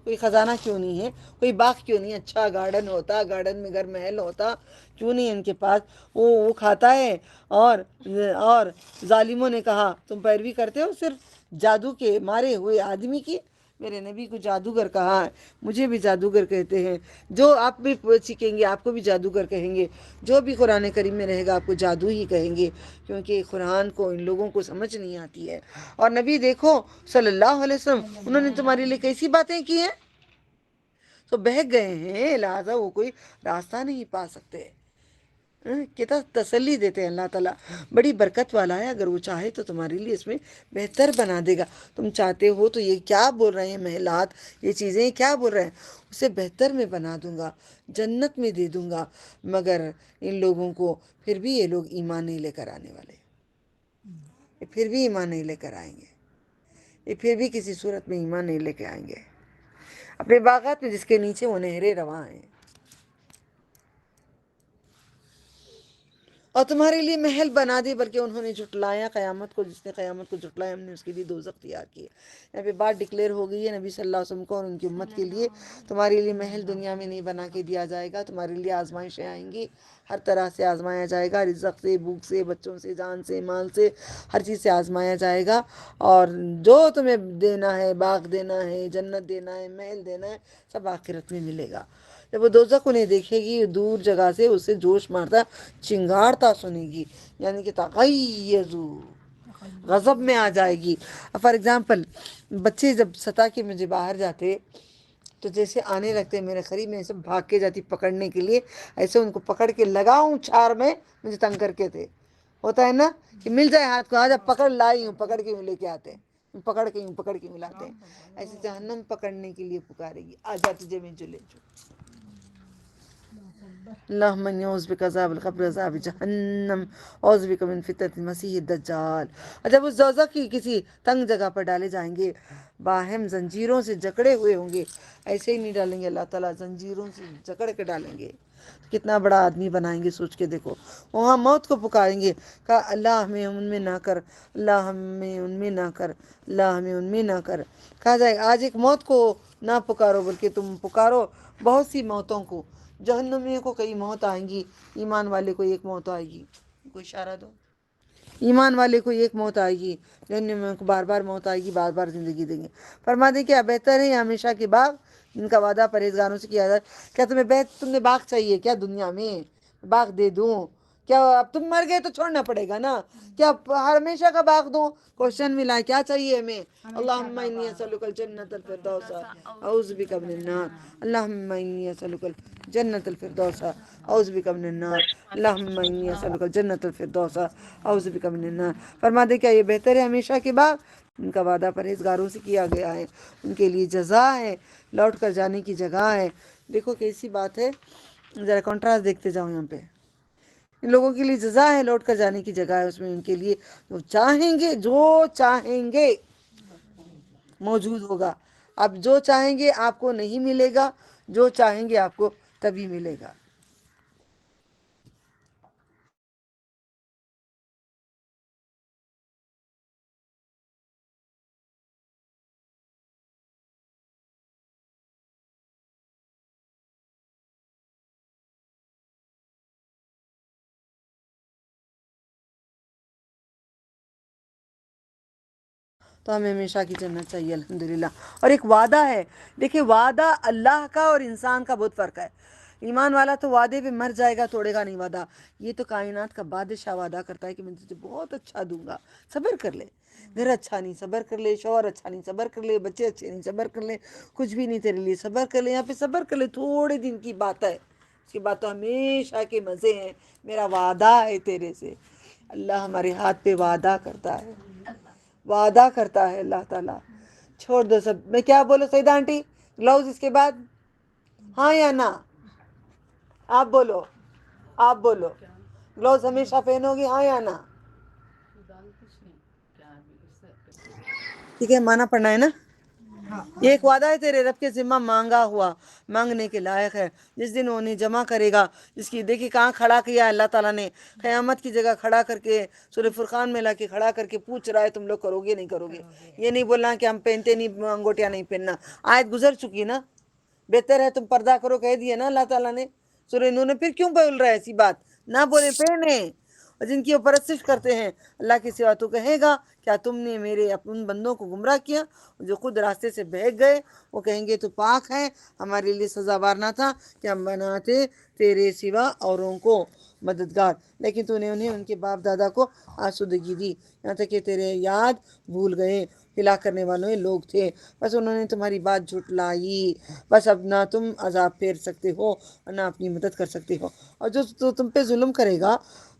کوئی خزانہ کیوں نہیں ہے؟ کوئی باغ کیوں نہیں؟ اچھا گارڈن ہوتا، گارڈن میں گھر محل ہوتا، کیوں نہیں ان کے پاس؟ وہ کھاتا ہے۔ اور ظالموں نے کہا تم پیروی کرتے ہو صرف جادو کے مارے ہوئے آدمی کی؟ میرے نبی کو جادوگر کہا ہے، مجھے بھی جادوگر کہتے ہیں۔ جو آپ بھی سیکھیں گے آپ کو بھی جادوگر کہیں گے، جو بھی قرآن کریم میں رہے گا آپ کو جادو ہی کہیں گے، کیونکہ قرآن کو ان لوگوں کو سمجھ نہیں آتی ہے۔ اور نبی دیکھو صلی اللہ علیہ وسلم، انہوں نے تمہارے لیے کیسی باتیں کی ہیں، تو بہک گئے ہیں، لہٰذا وہ کوئی راستہ نہیں پا سکتے۔ کتنا تسلی دیتے ہیں اللہ تعالیٰ، بڑی برکت والا ہے، اگر وہ چاہے تو تمہارے لیے اس میں بہتر بنا دے گا۔ تم چاہتے ہو تو یہ کیا بول رہے ہیں محلات، یہ چیزیں کیا بول رہے ہیں، اسے بہتر میں بنا دوں گا، جنت میں دے دوں گا، مگر ان لوگوں کو پھر بھی یہ لوگ ایمان نہیں لے کر آنے والے، یہ پھر بھی ایمان نہیں لے کر آئیں گے، یہ پھر بھی کسی صورت میں ایمان نہیں لے کے آئیں گے۔ اپنے باغات میں جس کے نیچے وہ نہریں رواں ہیں، اور تمہارے لیے محل بنا دی، بلکہ انہوں نے جھٹلایا قیامت کو، جس نے قیامت کو جھٹلایا ہم نے اس کے لیے دوزخ تیار کی ہے۔ یہاں پہ بات ڈکلیئر ہو گئی ہے نبی صلی اللہ علیہ وسلم کو اور ان کی امت کے لیے، تمہارے لیے محل دنیا میں نہیں بنا کے دیا جائے گا، تمہارے لیے آزمائشیں آئیں گی، ہر طرح سے آزمایا جائے گا، رزق سے، بھوک سے، بچوں سے، جان سے، مال سے، ہر چیز سے آزمایا جائے گا، اور جو تمہیں دینا ہے، باغ دینا ہے، جنت دینا ہے، محل دینا ہے، سب آخرت میں ملے گا۔ جب وہ دوزخ انہیں دیکھے گی دور جگہ سے، اسے جوش مارتا چنگارتا سنے گی، یعنی کہ تغیظو، غضب میں آ جائے گی۔ فار ایگزامپل بچے جب ستا کے مجھے باہر جاتے تو جیسے آنے لگتے میرے قریب، میں سب بھاگ کے جاتی پکڑنے کے لیے، ایسے ان کو پکڑ کے لگاؤں چھار میں، مجھے تنگ کر کے تھے، ہوتا ہے نا کہ مل جائے ہاتھ کو، آج اب پکڑ لائی ہوں، پکڑ کے لے کے آتے ہیں، پکڑ کے ملاتے ہیں، ایسے جہنم پکڑنے کے لیے پکارے گی، آجا تجھے میں جو لے جو۔ اللہم انی اعوذ بک عذاب القبر عذاب جہنم اعوذ بک من فتنة المسیح الدجال۔ اور جب اس دوزخ کی کسی تنگ جگہ پر ڈالے جائیں گے، باہم زنجیروں سے جکڑے ہوئے ہوں گے، ایسے ہی نہیں ڈالیں گے اللہ تعالیٰ، زنجیروں سے جکڑ کے ڈالیں گے۔ کتنا بڑا آدمی بنائیں گے، سوچ کے دیکھو۔ وہاں موت کو پکاریں گے، کہا اللہ ہمیں ان میں نہ کر، اللہ ہمیں ان میں نہ کر، اللہ ہمیں ان میں نہ کر۔ کہا جائے آج ایک موت کو نہ پکارو، بلکہ تم پکارو بہت سی موتوں کو۔ جہنمیوں کو کئی موت آئیں گی، ایمان والے کو ایک موت آئے گی، کوئی اشارہ دو، ایمان والے کو ایک موت آئے گی، جہنمیوں کو بار بار موت آئے گی، بار بار زندگی دیں گے۔ فرما دیں کیا بہتر ہے ہمیشہ کے باغ جن کا وعدہ پرہیزگاروں سے کیا جائے؟ کیا تمہیں باغ چاہیے کیا دنیا میں؟ باغ دے دوں کیا؟ اب تم مر گئے تو چھوڑنا پڑے گا نا، کیا ہمیشہ کا باغ دوں؟ کوشچن ملا ہے، کیا چاہیے ہمیں؟ اللہم انی اسألک الجنت الفردوس اعوذ بک من النار، اللہم انی اسألک الجنت الفردوس اعوذ بک من النار، اللہم انی اسألک الجنت الفردوس اعوذ بک من النار۔ فرما دے کیا یہ بہتر ہے ہمیشہ کے باغ ان کا وعدہ پرہیزگاروں سے کیا گیا ہے، ان کے لیے جزا ہے، لوٹ کر جانے کی جگہ ہے۔ دیکھو کیسی بات ہے، ذرا کنٹراسٹ دیکھتے جاؤ یہاں پہ۔ ان لوگوں کے لیے جزا ہے، لوٹ کر جانے کی جگہ ہے، اس میں ان کے لیے جو چاہیں گے موجود ہوگا۔ اب جو چاہیں گے آپ کو نہیں ملے گا، جو چاہیں گے آپ کو تبھی ملے گا۔ تو ہمیں ہمیشہ کی جنت چاہیے الحمدللہ۔ اور ایک وعدہ ہے، دیکھیں وعدہ اللہ کا اور انسان کا بہت فرق ہے۔ ایمان والا تو وعدے پہ مر جائے گا، توڑے گا نہیں وعدہ۔ یہ تو کائنات کا بادشاہ وعدہ کرتا ہے کہ میں تجھے بہت اچھا دوں گا، صبر کر لے۔ گھر اچھا نہیں صبر کر لے، شوہر اچھا نہیں صبر کر لے، بچے اچھے نہیں صبر کر لے، کچھ بھی نہیں تیرے لیے صبر کر لے، یہاں پہ صبر کر لے، تھوڑے دن کی بات ہے، اس کے بعد تو ہمیشہ کے مزے ہیں، میرا وعدہ ہے تیرے سے۔ اللہ ہمارے ہاتھ پہ وعدہ کرتا ہے، وعدہ کرتا ہے اللہ تعالیٰ۔ چھوڑ دو سب، میں کیا بولو سیدہ آنٹی؟ گلوز اس کے بعد ہاں یا نہ؟ آپ بولو، آپ بولو، گلوز ہمیشہ پہنو گی ہاں یا نہ؟ ٹھیک ہے، مانا پڑنا ہے نا؟ یہ ایک وعدہ ہے تیرے رب کے ذمہ، مانگا ہوا مانگنے کے لائق ہے، جس دن انہیں جمع کرے گا، جس کی دیکھی کہاں کھڑا کیا اللہ تعالیٰ نے، قیامت کی جگہ کھڑا کر کے، سورہ فرقان میں لا کے کھڑا کر کے پوچھ رہا ہے تم لوگ کرو گے نہیں کرو گے؟ یہ نہیں بولنا کہ ہم پہنتے نہیں، انگوٹیاں نہیں پہننا، آیت گزر چکی نا، بہتر ہے تم پردہ کرو کہہ دیا نا اللہ تعالیٰ نے سورہ نور نے، پھر کیوں بول رہا ہے ایسی بات؟ نہ بولے، پہنے۔ اور جن کی وہ پرستش کرتے ہیں اللہ کے سوا، تو کہے گا کیا تم نے میرے اپنے بندوں کو گمراہ کیا؟ جو خود راستے سے بہک گئے وہ کہیں گے تو پاک ہے، ہمارے لیے سزاوار نہ تھا کہ ہم بناتے تیرے سوا اوروں کو مددگار، لیکن تو نے انہیں ان کے باپ دادا کو آسودگی دی، یہاں تک کہ تیرے یاد بھول گئے، ہلاک کرنے والوں یہ لوگ تھے، بس انہوں نے تمہاری بات جھٹلائی، بس اب نہ تم عذاب پھیر سکتے ہو اور نہ اپنی مدد کر سکتے ہو، اور جو تو تم پہ ظلم کرے گا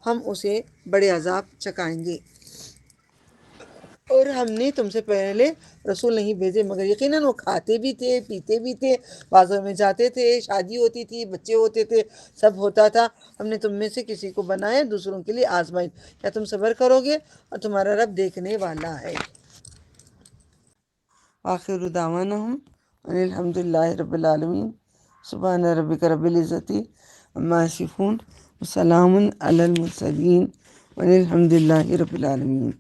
ہم اسے بڑے عذاب چکائیں گے۔ اور ہم نے تم سے پہلے رسول نہیں بھیجے مگر یقیناً وہ کھاتے بھی تھے، پیتے بھی تھے، بازاروں میں جاتے تھے، شادی ہوتی تھی، بچے ہوتے تھے، سب ہوتا تھا۔ ہم نے تم میں سے کسی کو بنایا دوسروں کے لیے آزمائش، کیا تم صبر کرو گے؟ اور تمہارا رب دیکھنے والا ہے۔ آخر دعوانا ان الحمد للہ رب العالمین، سبحان ربک رب العزت عما یصفون، وسلام علی المرسلین، والحمد للہ رب العالمین۔